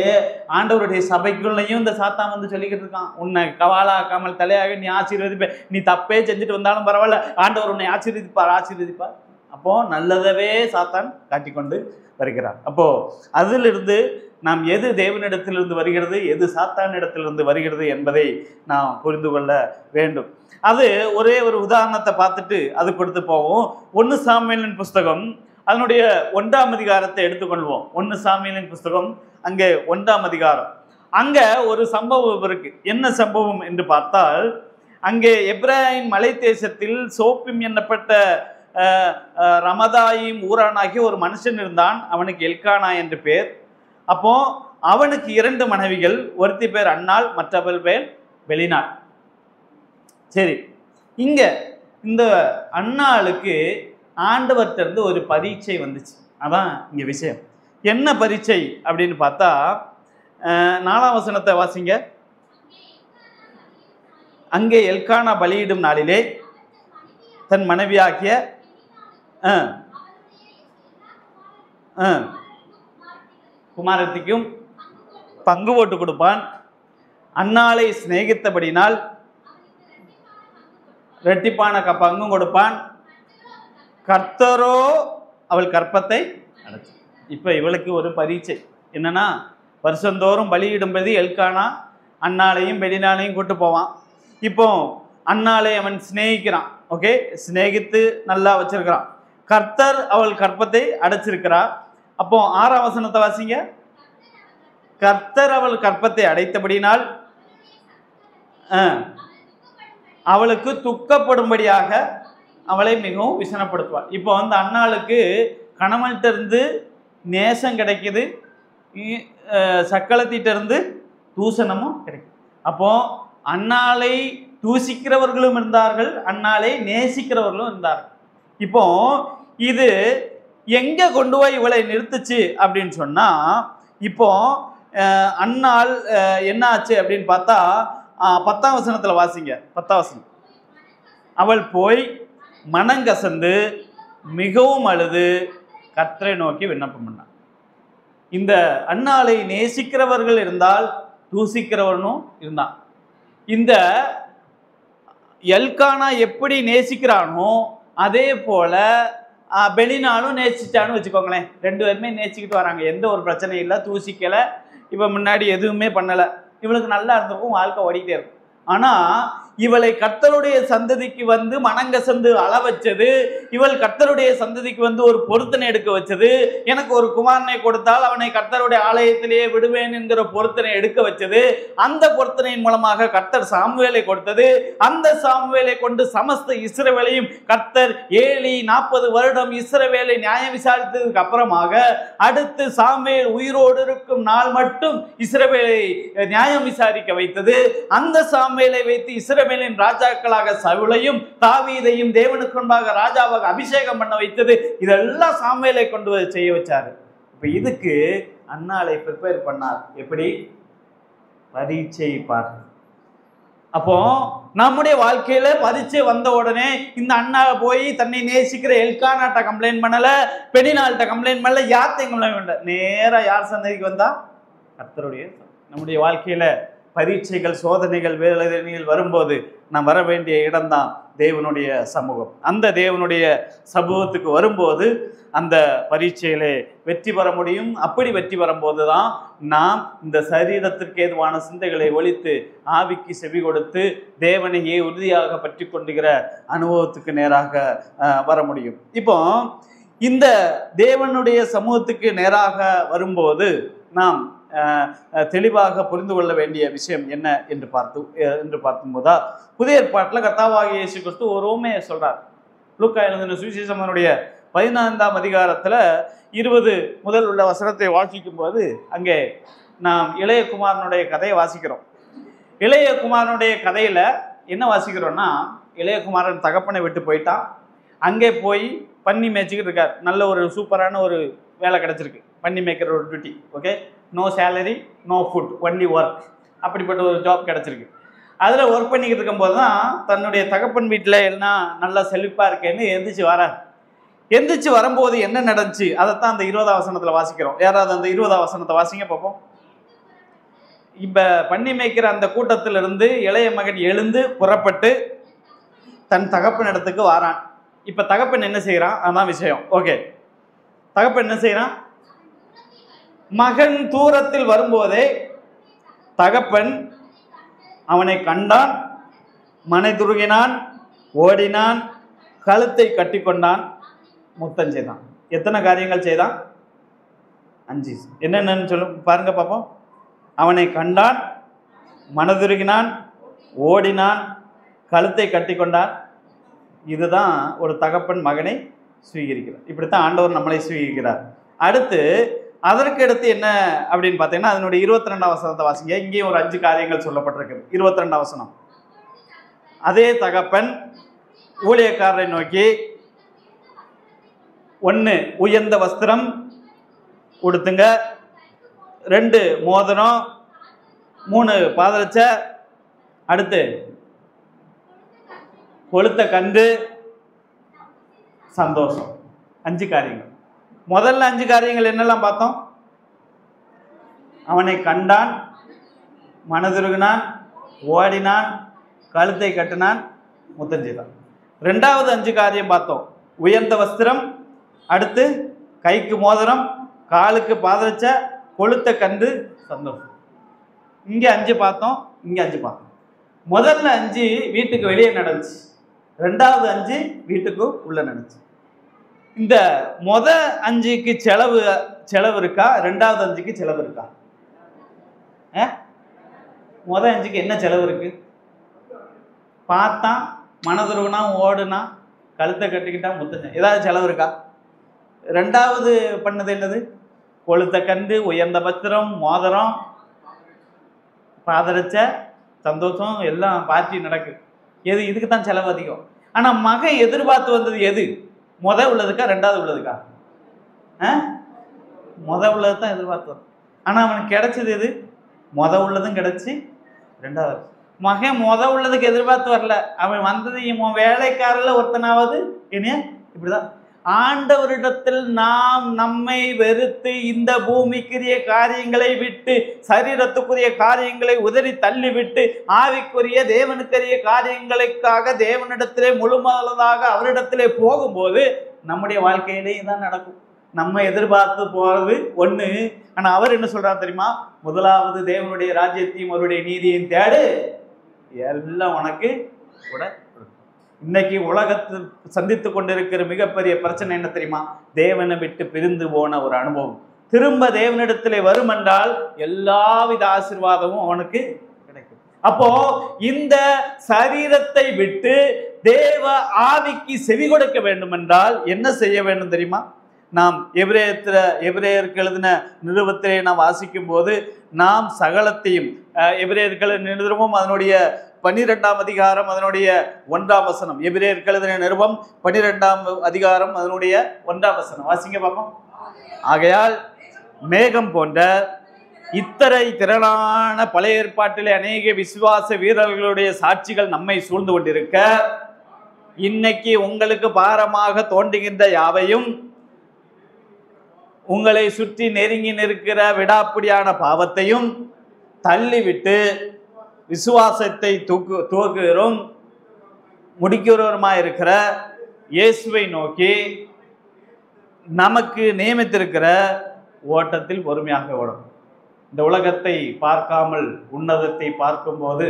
ஆண்டவருடைய சபைக்குள்ளையும் இந்த சாத்தான் வந்து சொல்லிக்கிட்டு இருக்கான், உன்னை கவாலாக்காமல் தலையாக நீ ஆசீர்வதிப்ப, நீ தப்பே செஞ்சுட்டு வந்தாலும் பரவாயில்ல, ஆண்டவர் உன்னை ஆசீர்வதிப்பார். அப்போ நல்லதவே சாத்தான் காட்டிக்கொண்டு வருகிறார். அப்போ அதிலிருந்து நாம் எது தேவனிடத்திலிருந்து வருகிறது, எது சாத்தானிடத்திலிருந்து வருகிறது என்பதை நாம் புரிந்து கொள்ள வேண்டும். அது ஒரே ஒரு உதாரணத்தை பார்த்துட்டு அது கொடுத்து போவோம். 1 சாமுவேலின் புஸ்தகம் அதனுடைய 1ஆம் அதிகாரத்தை எடுத்துக்கொள்வோம். 1 சாமுவேலின் புஸ்தகம் அங்கே 1ஆம் அதிகாரம். அங்க ஒரு சம்பவம் இருக்கு. என்ன சம்பவம் என்று பார்த்தால், அங்கே எப்ராயிம் மலை தேசத்தில் சோப்பிம் என்னப்பட்ட ரமதாயிம் ஊரானாகிய ஒரு மனுஷன் இருந்தான். அவனுக்கு எல்கானா என்று பேர். அப்போ அவனுக்கு 2 மனைவிகள். ஒருத்தி பேர் அன்னாள், மற்றவள் பேர் வெளிநாள். சரி, இங்க இந்த அன்னாளுக்கு ஆண்டவர்கிட்ட இருந்து ஒரு பரீட்சை வந்துச்சு. அதான் இங்க விஷயம். என்ன பரீட்சை அப்படின்னு பார்த்தா, 4ஆம் வசனத்தை வாசிங்க. அங்கே எல்கானா பலியிடும் நாளிலே தன் மனைவியாகிய குமாரத்திக்கும் பங்கு போட்டு கொடுப்பான். அன்னாளை சிநேகித்தபடினால் இரட்டிப்பான பங்கும் கொடுப்பான். கர்த்தரோ அவள் கற்பத்தை அடைச்சார். இப்போ இவளுக்கு ஒரு பரீட்சை என்னன்னா, வருஷந்தோறும் பலியிடும்படி எல்கானா அண்ணாளையும் பெலினாலையும் கூட்டு போவான். இப்போ அண்ணாளை அவன் சிநேகிக்கிறான். ஓகே, சிநேகித்து நல்லா வச்சிருக்கிறான். கர்த்தர் அவள் கற்பத்தை அடைச்சிருக்கிறார். அப்போ 6ஆம் வசனத்தை வாசிங்க. கர்த்தர் அவள் கற்பத்தை அடைத்தபடினால் அவளுக்கு துக்கப்படும்படியாக அவளை மிகவும் விசனப்படுத்துவாள். இப்போ வந்து அண்ணாளுக்கு கணவன்கிட்ட இருந்து நேசம் கிடைக்குது, சக்களத்திட்ட இருந்து தூசணமும் கிடைக்கும். அப்போ அண்ணாளை தூசிக்கிறவர்களும் இருந்தார்கள், அண்ணாளை நேசிக்கிறவர்களும் இருந்தார்கள். இப்போ இது எங்க கொண்டு போய் இவளை நிறுத்துச்சு அப்படின்னு சொன்னா, இப்போ அண்ணாள் என்ன ஆச்சு அப்படின்னு பார்த்தா 10ஆம் வசனத்துல வாசிங்க. 10ஆம் வசனம். அவள் போய் மனங்கசந்து மிகவும் அழுது கர்த்தரை நோக்கி விண்ணப்பம் பண்ணாள். இந்த அண்ணாளை நேசிக்கிறவர்கள் இருந்தால் தூசிக்கிறவனும் இருந்தான். இந்த எல்கானா எப்படி நேசிக்கிறானோ அதே போல பெலினாலும் நேசிச்சான்னு வச்சுக்கோங்களேன். 2 பேருமே நேசிக்கிட்டு வராங்க. எந்த ஒரு பிரச்சனையும் இல்லை, தூசிக்கலை, இவன் முன்னாடி எதுவுமே பண்ணலை, இவளுக்கு நல்லா இருந்திருக்கும், வாழ்க்கை ஓடிக்கிட்டே இருக்கும். ஆனால் இவளை கர்த்தருடைய சந்ததிக்கு வந்து மனங்கசந்து அள வச்சது, இவள் கர்த்தருடைய சந்ததிக்கு வந்து ஒரு பொருத்தனை எடுக்க வச்சது, எனக்கு ஒரு குமாரனை கொடுத்தால் அவனை கர்த்தருடைய ஆலயத்திலேயே விடுவேன் என்கிற பொருத்தனை எடுக்க வச்சது. அந்த பொருத்தனையின் மூலமாக கர்த்தர் சாமுவேலை கொடுத்தது. அந்த சாமுவேலை கொண்டு சமஸ்த இஸ்ரவேலையும் கர்த்தர் ஏலி 40 வருடம் இஸ்ரவேலை நியாயம் விசாரித்ததுக்கு அப்புறமாக அடுத்து சாமுவேல் உயிரோடு இருக்கும் நாள் மட்டும் இஸ்ரவேலை நியாயம் விசாரிக்க வைத்தது. அந்த சாமுவேலை வைத்து இஸ்ரவேலின் ராஜாக்களாக சவுலையும் தாவீதையும் தேவனுக்கு முன்பாக ராஜாவாக அபிஷேகம் பண்ண வைத்தது. இதெல்லாம் சாமுவேலை கொண்டு செய்ய வச்சாரு. இப்ப இதுக்கு அண்ணாளை ப்ரிப்பேர் பண்ணார். எப்படி? பரீட்சை பார். அப்போ நம்முடைய வாழ்க்கையில பரீட்சை வந்த உடனே இந்த அண்ணா போய் தன்னை நேசிக்கிற எல்கானாட்ட கம்ப்ளைண்ட் பண்ணல, பெலினால்ட்ட கம்ப்ளைண்ட் பண்ணல, யார்த்தையும் கம்ப்ளைண்ட் பண்ணல, நேரா யார் சன்னதிக்கு வந்தா? கர்த்தருடைய. நம்முடைய வாழ்க்கையில பரீட்சைகள், சோதனைகள், வேதனைகள் வரும்போது நாம் வர வேண்டிய இடம்தான் தேவனுடைய சமூகம். அந்த தேவனுடைய சமூகத்துக்கு வரும்போது அந்த பரீட்சையிலே வெற்றி பெற முடியும். அப்படி வெற்றி வரும்போது தான் நாம் இந்த சரீரத்திற்கு ஏதுவான சிந்தைகளை ஒழித்து ஆவிக்கு செவி கொடுத்து தேவனையே உறுதியாக பற்றி கொண்டுகிற அனுபவத்துக்கு நேராக வர முடியும். இப்போ இந்த தேவனுடைய சமூகத்துக்கு நேராக வரும்போது நாம் தெளிவாக புரிந்து கொள்ள வேண்டிய விஷயம் என்ன என்று பார்க்கும்போதா, புதிய ஏற்பாட்டில் கர்த்தராகிய இயேசு கிறிஸ்து ஒரு உவமையை சொல்றார். லூக்கா எழுதின சுவிசேஷம் 15ஆம் அதிகாரத்தில் 20 முதல் உள்ள வசனத்தை வாசிக்கும் போது அங்கே நாம் இளைய குமாரனுடைய கதையை வாசிக்கிறோம். இளைய குமாரனுடைய கதையில என்ன வாசிக்கிறோம்னா, இளைய குமாரன் தகப்பனை விட்டு போயிட்டான். அங்கே போய் பன்னி மேய்ச்சிக்கிட்டு இருக்கார். நல்ல ஒரு சூப்பரான ஒரு வேலை கிடைச்சிருக்கு, பன்னி மேய்க்கிற ஒரு duty. Okay, no salary, no food, only work. அப்படிப்பட்ட ஒரு ஜாப் கிடச்சிருக்கு. அதில் ஒர்க் பண்ணிக்கிட்டு இருக்கும்போது தான் தன்னுடைய தகப்பன் வீட்டில் எல்லாம் நல்லா செழிப்பாக இருக்கேன்னு எந்திரிச்சு வரும்போது என்ன நடந்துச்சு அதைத்தான் அந்த 20ஆம் வசனத்தில் வாசிக்கிறோம். யாராவது அந்த 20ஆம் வசனத்தை வாசிங்க பார்ப்போம். இப்போ பன்னி மேய்க்கிற அந்த கூட்டத்திலிருந்து இளைய மகன் எழுந்து புறப்பட்டு தன் தகப்பன் இடத்துக்கு வாரான். இப்போ தகப்பன் என்ன செய்கிறான்? அதான் விஷயம். ஓகே, தகப்பன் என்ன செய்கிறான்? மகன் தூரத்தில் வரும்போதே தகப்பன் அவனை கண்டான், மனைதுருகினான், ஓடினான், கழுத்தை கட்டி கொண்டான், முத்தம் செய்தான். எத்தனை காரியங்கள் செய்தான்? 5. என்னென்னு சொல்லு பாருங்க பார்ப்போம். அவனை கண்டான், மனதுருகினான், ஓடினான், கழுத்தை கட்டி கொண்டான். இதுதான் ஒரு தகப்பன் மகனை சுவீகரிக்கிறார். இப்படித்தான் ஆண்டவர் நம்மளை சுவீகரிக்கிறார். அடுத்து அதற்கு அடுத்து என்ன அப்படின்னு பார்த்தீங்கன்னா, அதனுடைய 22ஆம் வசனத்தை வாசிங்க. இங்கேயும் ஒரு 5 காரியங்கள் சொல்லப்பட்டிருக்குது. 22ஆம் வசனம். அதே தகப்பன் ஊழியக்காரரை நோக்கி 1 உயர்ந்த வஸ்திரம் கொடுத்துங்க, 2 மோதிரம், 3 பாதரட்சை, அடுத்து கொளுத்த கண்டு, சந்தோஷம். 5 காரியங்கள். முதல்ல 5 காரியங்கள் என்னெல்லாம் பார்த்தோம்? அவனை கண்டான், மனதுருகினான், ஓடினான், கழுத்தை கட்டினான், முத்தம் செய்தான். 2வது 5 காரியம் பார்த்தோம். உயர்ந்த வஸ்திரம், அடுத்து கைக்கு மோதிரம், காலுக்கு பாதரட்சை, கொளுத்த கண்டு, சந்தோஷம். இங்கே 5 பார்த்தோம். இங்கே 5 பார்க்கணும். முதல்ல 5 வீட்டுக்கு வெளியே நடந்துச்சு, 2வது 5 வீட்டுக்கு உள்ள நடந்துச்சு. இந்த 5க்கு செலவு இருக்கா, 2வது 5க்கு செலவு இருக்கா? 5க்கு என்ன செலவு இருக்கு? பார்த்தான், மனதுருவனா, ஓடுனா, கழுத்தை கட்டிக்கிட்டா, முத்தச்சன், ஏதாவது செலவு இருக்கா? 2வது பண்ணது என்னது? கொளுத்த கண்டு, உயர்ந்த பத்திரம், மோதிரம், பாதரச்ச, சந்தோஷம், எல்லாம் பார்ட்டி நடக்குது. எது? இதுக்கு தான் செலவு அதிகம். ஆனால் மகன் எதிர்பார்த்து வந்தது எது? உள்ளதுக்கா 2வது உள்ளதுக்கா? உள்ளது தான் எதிர்பார்த்து வந்தது. ஆனால் அவனுக்கு கிடைச்சது எது? உள்ளதும் கிடைச்சி, 2வது மகன் உள்ளதுக்கு எதிர்பார்த்து வரல. அவன் வந்தது இவன் வேலைக்காரில் ஒருத்தனாவது இனிய. இப்படிதான் ஆண்டவரிடத்தில் நாம் நம்மை வெறுத்து இந்த பூமிக்குரிய காரியங்களை விட்டு, சரீரத்துக்குரிய காரியங்களை உதறி தள்ளிவிட்டு, ஆவிக்குரிய தேவனுக்குரிய காரியங்களுக்காக தேவனிடத்திலே முழுமளதாக அவரிடத்திலே போகும்போது நம்முடைய வாழ்க்கையிலே தான் நடக்கும். நம்ம எதிர்பார்த்து போறது ஒண்ணு, ஆனா அவர் என்ன சொல்றாரு தெரியுமா? முதலாவது தேவனுடைய ராஜ்யத்தையும் அவருடைய நீதியையும் தேடு, எல்லாம் உனக்கு கூட. இன்னைக்கு உலகத்தில் சந்தித்து கொண்டிருக்கிற மிகப்பெரிய பிரச்சனை என்ன தெரியுமா? தேவனை விட்டு பிரிந்து போன ஒரு அனுபவம். திரும்ப தேவனிடத்திலே வரும் என்றால் எல்லாவித ஆசீர்வாதமும் அவனுக்கு கிடைக்கும். அப்போ இந்த சரீரத்தை விட்டு தேவ ஆவிக்கு செவி கொடுக்க வேண்டும் என்றால் என்ன செய்ய வேண்டும் தெரியுமா? நாம் எபிரேயருக்கு எழுதின நிருபத்திலே நாம் வாசிக்கும் போது நாம் சகலத்தையும், எபிரேயர்கள் நிருபம் அதனுடைய 12ஆம் அதிகாரம் அதனுடைய 1ஆம் வசனம், எபிரேயருக்கு எழுதின நிருபம் 12ஆம் அதிகாரம் அதனுடைய 1ஆம் வசனம் வாசிங்க பார்ப்போம். ஆகையால் மேகம் போன்ற இத்தனை திரளான பழைய ஏற்பாட்டிலே அநேக விசுவாச வீரர்களுடைய சாட்சிகள் நம்மை சூழ்ந்து கொண்டிருக்க, இன்னைக்கு உங்களுக்கு பாரமாக தோன்றுகின்ற யாவையும், உங்களை சுற்றி நெருங்கி நிற்கிற விடாப்பிடியான பாவத்தையும் தள்ளிவிட்டு விசுவாசத்தை துவக்குகிறோம் முடிக்கிறவருமாய் இருக்கிற இயேசுவை நோக்கி நமக்கு நியமித்திருக்கிற ஓட்டத்தில் பொறுமையாக ஓடும். இந்த உலகத்தை பார்க்காமல் உன்னதத்தை பார்க்கும்போது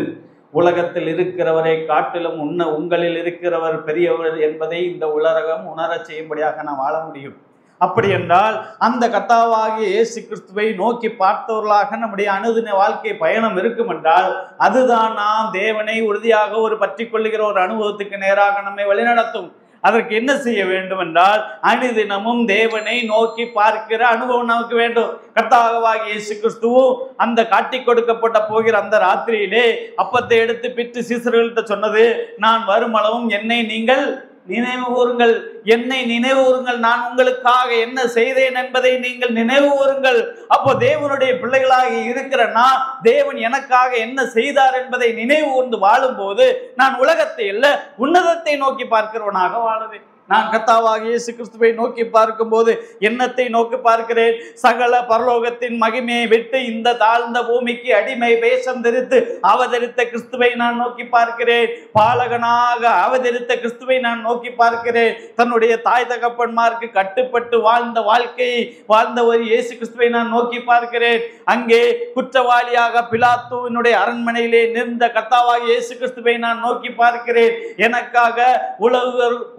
உலகத்தில் இருக்கிறவரை காட்டிலும் உங்களில் இருக்கிறவர் பெரியவர் என்பதை இந்த உலகம் உணரச் செய்யும்படியாக நாம் வாழ முடியும். அப்படி என்றால் அந்த கர்த்தாவாகிய இயேசு கிறிஸ்துவை நோக்கி பார்த்தவர்களாக நம்முடைய அனுதின வாழ்க்கை பயணம் இருக்கும் என்றால், அதுதான் நாம் தேவனை உறுதியாக ஒரு பற்றி கொள்ளுகிற ஒரு அனுபவத்துக்கு நேராக நம்மை வழிநடத்தும். அதற்கு என்ன செய்ய வேண்டும் என்றால், அனுதினமும் தேவனை நோக்கி பார்க்கிற அனுபவம் நமக்கு வேண்டும். கர்த்தாவாகிய இயேசு கிறிஸ்துவும் அந்த காட்டி கொடுக்கப்பட்ட போகிற அந்த ராத்திரியிலே அப்பத்தை எடுத்து பிட்டு சீசர்கள்ட்ட சொன்னது, நான் வருமளவும் என்னை நீங்கள் நினைவு கூறுங்கள், என்னை நினைவு கூறுங்கள், நான் உங்களுக்காக என்ன செய்தேன் என்பதை நீங்கள் நினைவு கூறுங்கள். அப்போ தேவனுடைய பிள்ளைகளாக இருக்கிற நான், தேவன் எனக்காக என்ன செய்தார் என்பதை நினைவு கூர்ந்து வாழும் போது நான் உலகத்தை அல்ல உன்னதத்தை நோக்கி பார்க்கிறவனாக வாழுவேன். நான் கர்த்தாவாகிய இயேசு கிறிஸ்துவை நோக்கி பார்க்கும் போது என்னத்தை நோக்கி பார்க்கிறேன்? சகல பரலோகத்தின் மகிமையை விட்டு இந்த தாழ்ந்த பூமிக்கு அடிமை வேஷம் தரித்து அவதரித்த கிறிஸ்துவை நான் நோக்கி பார்க்கிறேன். பாலகனாக அவதரித்த கிறிஸ்துவை நான் நோக்கி பார்க்கிறேன். தன்னுடைய தாய் தகப்பன்மாருக்கு கட்டுப்பட்டு வாழ்ந்த வாழ்க்கையை வாழ்ந்த ஒரு இயேசு கிறிஸ்துவை நான் நோக்கி பார்க்கிறேன். அங்கே குற்றவாளியாக பிலாத்துவினுடைய அரண்மனையிலே நின்ற கர்த்தாவாகிய இயேசு கிறிஸ்துவை நான் நோக்கி பார்க்கிறேன். எனக்காக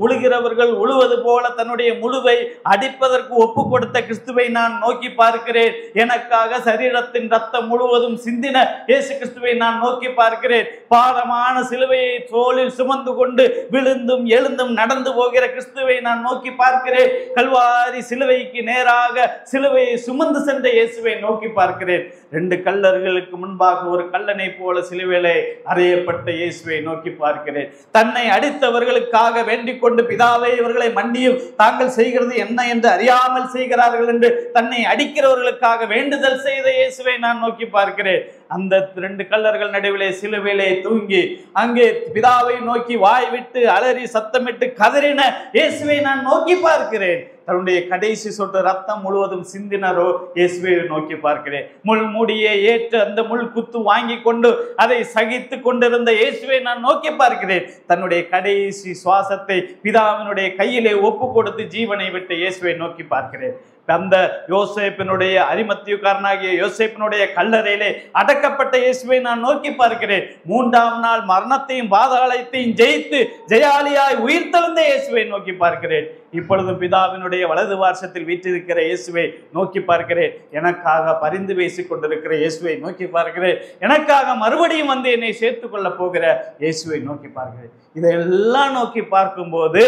உழுகிறவர் உழுவது போல தன்னுடைய முழுவை அடிப்பதற்கு ஒப்பு கொடுத்த கிறிஸ்துவை நான் நோக்கி பார்க்கிறேன். எனக்காக சரீரத்தின் ரத்தம் முழுவதும் சிந்தின இயேசு கிறிஸ்துவை நான் நோக்கி பார்க்கிறேன். பாரமான சிலுவையை தோளில் சுமந்து கொண்டு விழுந்தும் எழுந்தும் நடந்து போகிற கிறிஸ்துவை நான் நோக்கி பார்க்கிறேன். கல்வாரி சிலுவைக்கு நேராக சிலுவையை சுமந்து சென்ற இயேசுவை நோக்கி பார்க்கிறேன். 2 கல்லர்களுக்கு முன்பாக ஒரு கல்லனை போல சிலுவையிலே அறையப்பட்ட இயேசுவை நோக்கி பார்க்கிறேன். தன்னை அடித்தவர்களுக்காக வேண்டிக் கொண்டு, பிதாவை இவர்களை மன்னியும், தாங்கள் செய்கிறது என்ன என்று அறியாமல் செய்கிறார்கள் என்று தன்னை அடிக்கிறவர்களுக்காக வேண்டுதல் செய்த இயேசுவை நான் நோக்கி பார்க்கிறேன். அந்த 2 கல்லர்கள் நடுவிலே சிலுவையிலே தூங்கி அங்கே பிதாவை நோக்கி வாய் விட்டு அலறி சத்தமிட்டு கதறின இயேசுவை நான் நோக்கி பார்க்கிறேன். தன்னுடைய கடைசி சொட்டு ரத்தம் முழுவதும் சிந்தினரோ இயேசுவை நோக்கி பார்க்கிறேன். முள் மூடியை ஏற்று அந்த முள் குத்து வாங்கி கொண்டு அதை சகித்து கொண்டிருந்த இயேசுவை நான் நோக்கி பார்க்கிறேன். தன்னுடைய கடைசி சுவாசத்தை பிதாவினுடைய கையிலே ஒப்பு கொடுத்து ஜீவனை விட்டு இயேசுவை நோக்கி பார்க்கிறேன். அந்த யோசேப்பினுடைய அரிமத்தியுக்காரனாகிய யோசேப்பினுடைய கல்லறையிலே அடக்கப்பட்ட இயேசுவை நான் நோக்கி பார்க்கிறேன். 3ஆம் நாள் மரணத்தையும் பாதாளத்தையும் ஜெயித்து ஜெயாலியாய் உயிர்த்தெழுந்த இயேசுவை நோக்கி பார்க்கிறேன். இப்பொழுதும் பிதாவினுடைய வலது வாசத்தில் வீற்றிருக்கிற இயேசுவை நோக்கி பார்க்கிறேன். எனக்காக பரிந்து பேசிக் கொண்டிருக்கிற இயேசுவை நோக்கி பார்க்கிறேன். எனக்காக மறுபடியும் வந்து என்னை சேர்த்து கொள்ள போகிற இயேசுவை நோக்கி பார்க்கிறேன். இதையெல்லாம் நோக்கி பார்க்கும்போது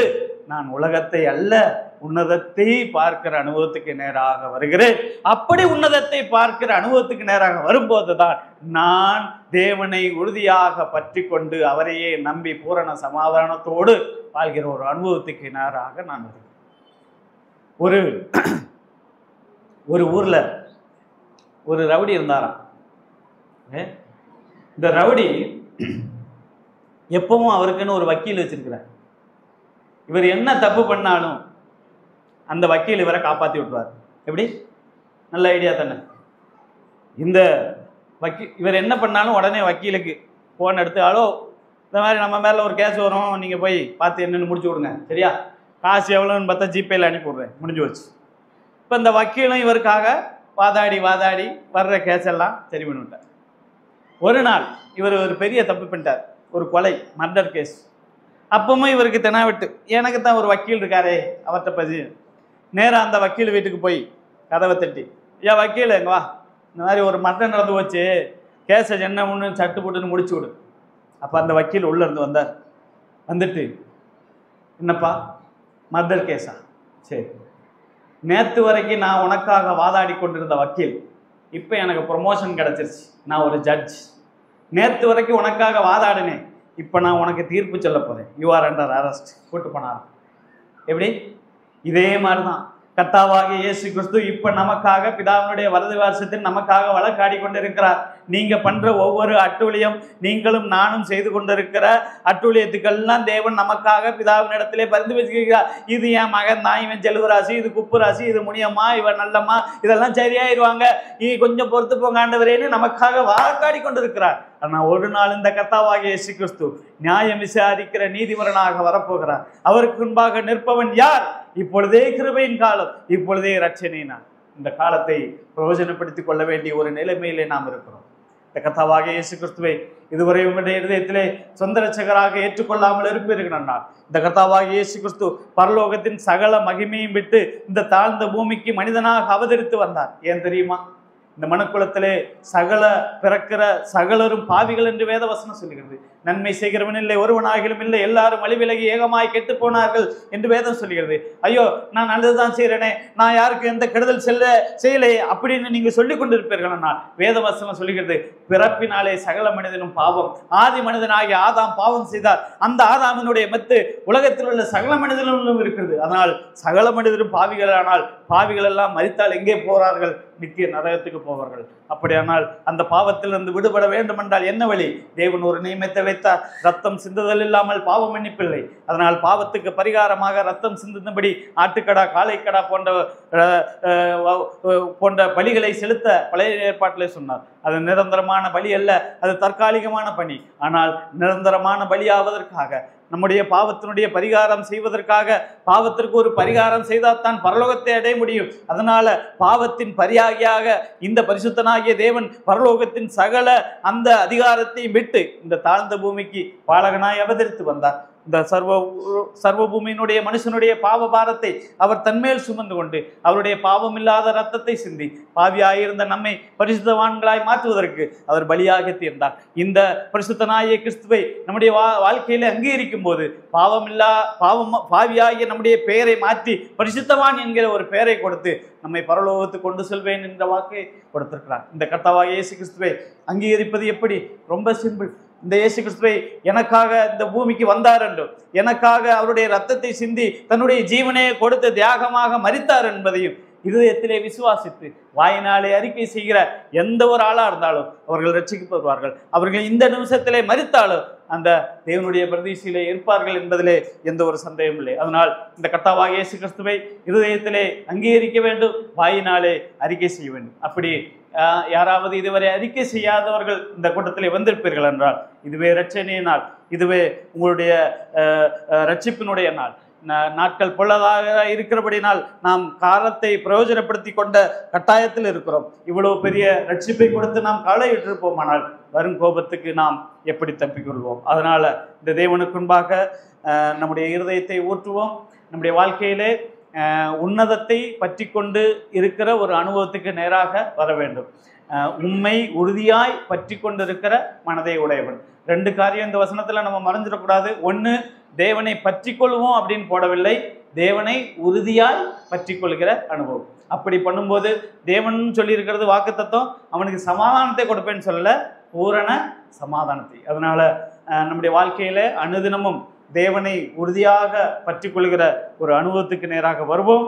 நான் உலகத்தை அல்ல உன்னதத்தை பார்க்கிற அனுபவத்துக்கு நேராக வருகிறேன். அப்படி உன்னதத்தை பார்க்கிற அனுபவத்துக்கு நேராக வரும்போதுதான் நான் தேவனை உறுதியாக பற்றி கொண்டு அவரையே நம்பி பூரண சமாதானத்தோடு வாழ்கிற ஒரு அனுபவத்துக்கு நேராக நான் வருகிறேன். ஒரு ஊர்ல ஒரு ரவுடி இருந்தாராம். இந்த ரவுடி எப்பவும் அவருக்குன்னு ஒரு வக்கீல் வச்சிருக்கிறார். இவர் என்ன தப்பு பண்ணாலும் அந்த வக்கீல் இவரை காப்பாற்றி விட்டுருவார். எப்படி? நல்ல ஐடியா தானே. இந்த இவர் என்ன பண்ணாலும் உடனே வக்கீலுக்கு ஃபோன் எடுத்து, ஹலோ இந்த மாதிரி நம்ம மேலே ஒரு கேஸ் வரும், நீங்கள் போய் பார்த்து என்னென்னு முடிச்சு விடுங்க, சரியா? காசு எவ்வளோன்னு பார்த்தா ஜிபேயில் அனுப்பி விட்றேன், முடிஞ்சு வச்சு. இப்போ இந்த வக்கீலும் இவருக்காக வாதாடி வர்ற கேஸ் எல்லாம் சரி பண்ணிவிட்டார். ஒரு நாள் இவர் ஒரு பெரிய தப்பு பண்ணிட்டார், ஒரு கொலை, மர்டர் கேஸ். அப்பவும் இவருக்கு தெனாவிட்டு, எனக்கு தான் ஒரு வக்கீல் இருக்காரே அவர்கிட்ட பசி. நேராக அந்த வக்கீல் வீட்டுக்கு போய் கதவை தட்டி, ஏன் வக்கீல் எங்க வா, இந்த மாதிரி ஒரு மர்டர் நடந்து போச்சு, கேஸை என்ன ஒன்று சட்டு போட்டுன்னு முடிச்சு விடு. அப்போ அந்த வக்கீல் உள்ளே இருந்து வந்தார். வந்துட்டு, என்னப்பா மர்டர் கேஸா? சரி, நேற்று வரைக்கும் நான் உனக்காக வாதாடி கொண்டிருந்த வக்கீல், இப்போ எனக்கு ப்ரொமோஷன் கிடச்சிருச்சு, நான் ஒரு ஜட்ஜ். நேற்று வரைக்கும் உனக்காக வாதாடினேன், இப்போ நான் உனக்கு தீர்ப்பு சொல்ல போகிறேன், யூ ஆர் அண்டர் அரெஸ்ட், கூட்டு போனார். எப்படி? இதே மாதிரி தான் கர்த்தாவாகிய இயேசு கிறிஸ்து இப்போ நமக்காக பிதாவினுடைய வலது வாசத்தில் நமக்காக வழக்காடி கொண்டிருக்கிறார். நீங்கள் பண்ணுற ஒவ்வொரு அட்டூழியம், நீங்களும் நானும் செய்து கொண்டிருக்கிற அட்டூழியத்துக்கெல்லாம் தேவன் நமக்காக பிதாவின் இடத்திலே பரிந்து வச்சுக்கிறார். இது என் மகன் தான், இவன் செல்வ ராசி, இது குப்பு ராசி, இது முனியம்மா, இவன் நல்லம்மா, இதெல்லாம் சரியாயிருவாங்க, இது கொஞ்சம் பொறுத்து போங்க ஆண்டவரேன்னு நமக்காக வழக்காடி கொண்டிருக்கிறார். ஆனால் ஒரு நாள் இந்த கர்த்தாவாகிய இயேசு கிறிஸ்து நியாயம் விசாரிக்கிற நீதிபரனாக வரப்போகிறார். அவருக்கு முன்பாக நிற்பவன் யார்? இப்பொழுதே கிருபையின் காலம், இப்பொழுதே இரட்சணியின் நாள். இந்த காலத்தை பிரயோஜனப்படுத்திக் கொள்ள வேண்டிய ஒரு நிலைமையிலே நாம் இருக்கிறோம். இந்த கர்த்தாவாகிய இயேசு கிறிஸ்துவை இதுவரை உங்களுடைய இதயத்திலே சொந்த இரட்சகராக ஏற்றுக்கொள்ளாமல் இருப்பீர்கள். இந்த கர்த்தாவாகிய இயேசு கிறிஸ்து பரலோகத்தின் சகல மகிமையும் விட்டு இந்த தாழ்ந்த பூமிக்கு மனிதனாக அவதரித்து வந்தார். ஏன் தெரியுமா? இந்த மனுக்குலத்திலே பிறக்கிற சகலரும் பாவிகள் என்று வேத வசனம் சொல்லுகிறது. நன்மை செய்கிறவன் இல்லை, ஒருவனாகிலும் இல்லை, எல்லாரும் வழிவிலகி ஏகமாய் கெட்டு போனார்கள் என்று வேதம் சொல்லுகிறது. ஐயோ, நான் நல்லதுதான் செய்கிறேனே, நான் யாருக்கு எந்த கெடுதல் செய்யலை அப்படின்னு நீங்க சொல்லிக் கொண்டிருப்பீர்கள். ஆனால் வேத வசனம் சொல்லுகிறது, பிறப்பினாலே சகல மனிதனும் பாவம். ஆதி மனிதனாகிய ஆதாம் பாவம் செய்தார். அந்த ஆதாமினுடைய மெத்து உலகத்தில் உள்ள சகல மனிதனும் இருக்கிறது. அதனால் சகல மனிதரும் பாவிகளானால் பாவிகள் எல்லாம் மரித்தால் எங்கே போறார்கள்? நித்திய நரகத்துக்கு போவார்கள். அப்படியானால் அந்த பாவத்திலிருந்து விடுபட வேண்டும் என்றால் என்ன வழி? தேவன் ஒரு நியமத்தை வைத்தார், ரத்தம் சிந்துதல் இல்லாமல் பாவம் மன்னிப்பில்லை. அதனால் பாவத்துக்கு பரிகாரமாக ரத்தம் சிந்தும்படி ஆட்டுக்கடா, காளைக்கடா போன்ற பலிகளை செலுத்த பழைய ஏற்பாட்டிலே சொன்னார். அது நிரந்தரமான பலி அல்ல, அது தற்காலிகமான பணி. ஆனால் நிரந்தரமான பலியாவதற்காக, நம்முடைய பாவத்தினுடைய பரிகாரம் செய்வதற்காக, பாவத்திற்கு ஒரு பரிகாரம் செய்தால் தான் பரலோகத்தை அடைய முடியும். அதனால பாவத்தின் பரியாகியாக இந்த பரிசுத்தனாகிய தேவன் பரலோகத்தின் சகல அந்த அதிகாரத்தையும் விட்டு இந்த தாழ்ந்த பூமிக்கு பாலகனாய் அவதரித்து வந்தார். இந்த சர்வ பூமியினுடைய மனுஷனுடைய பாவ பாரத்தை அவர் தன்மேல் சுமந்து கொண்டு அவருடைய பாவம் இல்லாத ரத்தத்தை சிந்தி பாவியாயிருந்த நம்மை பரிசுத்தவான்களாய் மாற்றுவதற்கு அவர் பலியாக தீர்ந்தார். இந்த பரிசுத்தனாகிய கிறிஸ்துவை நம்முடைய வாழ்க்கையில அங்கீகரிக்கும் போது பாவியாகிய நம்முடைய பெயரை மாற்றி பரிசுத்தவான் என்கிற ஒரு பெயரை கொடுத்து நம்மை பரலோகத்துக்கு கொண்டு செல்வேன் என்ற வாக்கை கொடுத்திருக்கிறார். இந்த கர்த்தாவாகிய இயேசு கிறிஸ்துவை அங்கீகரிப்பது எப்படி? ரொம்ப சிம்பிள். இந்த இயேசு கிறிஸ்துவை எனக்காக இந்த பூமிக்கு வந்தார் என்றும், எனக்காக அவருடைய ரத்தத்தை சிந்தி தன்னுடைய ஜீவனையை கொடுத்து தியாகமாக மரித்தார் என்பதையும் இதயத்திலே விசுவாசித்து வாயினாலே அறிக்கை செய்கிற எந்த ஒரு ஆளா இருந்தாலும் அவர்கள் ரட்சிக்கப்படுவார்கள். அவர்கள் இந்த நிமிஷத்திலே மரித்தாலும் அந்த தேவனுடைய பிரதிஷ்டையிலே இருப்பார்கள் என்பதிலே எந்த ஒரு சந்தேகமும் இல்லை. அதனால் இந்த கர்த்தாவாகிய இயேசு கிறிஸ்துவை இருதயத்திலே அங்கீகரிக்க வேண்டும், வாயினாலே அறிக்கை செய்ய வேண்டும். அப்படி யாராவது இதுவரை அறிக்கை செய்யாதவர்கள் இந்த கூட்டத்திலே வந்திருப்பீர்கள் என்றால், இதுவே இரட்சணிய நாள், இதுவே உங்களுடைய ரட்சிப்பினுடைய நாள். நாட்கள் பொல்லதாக இருக்கிறபடினால் நாம் காலத்தை பிரயோஜனப்படுத்தி கொண்ட கட்டாயத்தில் இருக்கிறோம். இவ்வளவு பெரிய ரட்சிப்பை கொடுத்து நாம் கவலையிட்டிருப்போமானால் வரும் கோபத்துக்கு நாம் எப்படி தப்பிக்கொள்வோம்? அதனால இந்த தேவனுக்கு முன்பாக நம்முடைய இருதயத்தை ஊற்றுவோம். நம்முடைய வாழ்க்கையிலே உன்னதத்தை பற்றி கொண்டு இருக்கிற ஒரு அனுபவத்துக்கு நேராக வர வேண்டும். உண்மை உறுதியாய் பற்றி கொண்டு இருக்கிற மனதை உடையவன். 2 காரியம் இந்த வசனத்துல நம்ம மறந்துடக்கூடாது. ஒன்று, தேவனை பற்றி கொள்வோம் அப்படின்னு போடவில்லை, தேவனை உறுதியாய் பற்றி கொள்கிற அனுபவம். அப்படி பண்ணும்போது தேவன் சொல்லியிருக்கிறது வாக்குத்தத்தம், அவனுக்கு சமாதானத்தை கொடுப்பேன்னு சொல்லல, பூரண சமாதானத்தை. அதனால நம்முடைய வாழ்க்கையில அனுதினமும் தேவனை உறுதியாக பற்றி கொள்கிற ஒரு அனுபவத்துக்கு நேராக வருவோம்.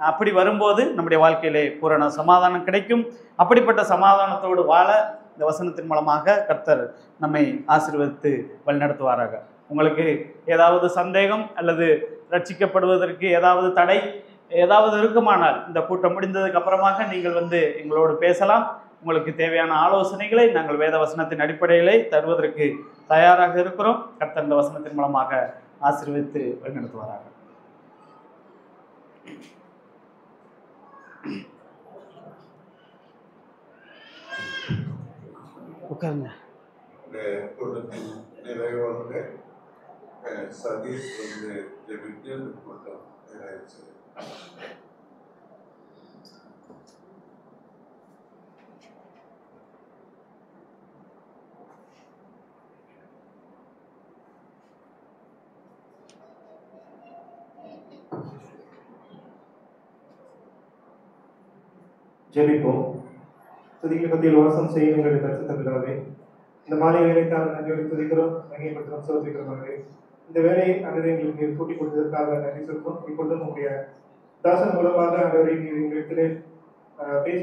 அப்படி வரும்போது நம்முடைய வாழ்க்கையிலே பூரண சமாதானம் கிடைக்கும். அப்படிப்பட்ட சமாதானத்தோடு வாழ இந்த வசனத்தின் மூலமாக கர்த்தர் நம்மை ஆசீர்வதித்து வழிநடத்துவாராக. உங்களுக்கு ஏதாவது சந்தேகம் அல்லது ரட்சிக்கப்படுவதற்கு ஏதாவது தடை ஏதாவது இருக்குமானால் இந்த கூட்டம் முடிந்ததுக்கு அப்புறமாக நீங்கள் எங்களோடு பேசலாம். உங்களுக்கு தேவையான ஆலோசனைகளை நாங்கள் வேத வசனத்தின் அடிப்படையிலே தருவதற்கு தயாராக இருக்கிறோம். கர்த்தர் இந்த வசனத்தின் மூலமாக ஆசீர்வதித்து வழிநடத்துவாராக. உட்காருங்க. சதீஷ் ஜெபித்து கூட்டம் நிறைவேற்று. ஜெபிப்போம். துதிக்க பத்தியில் வாசம் செய்யும் எங்களுடைய பரிசுத்த பிதாவே, இந்த மாலை வேலைக்காக நன்றி துதிக்கிறோம், மகிமைப்படுத்துகிறோம், சோதிக்கிறோம். இந்த வேலையை அன்றரை எங்களுக்கு கூட்டிக் கொடுத்ததற்காக நன்றி சொல்கிறோம். இப்பொழுது உங்களுடைய தாசன் மூலமாக அன்றரை எங்களிடத்திலே பேசி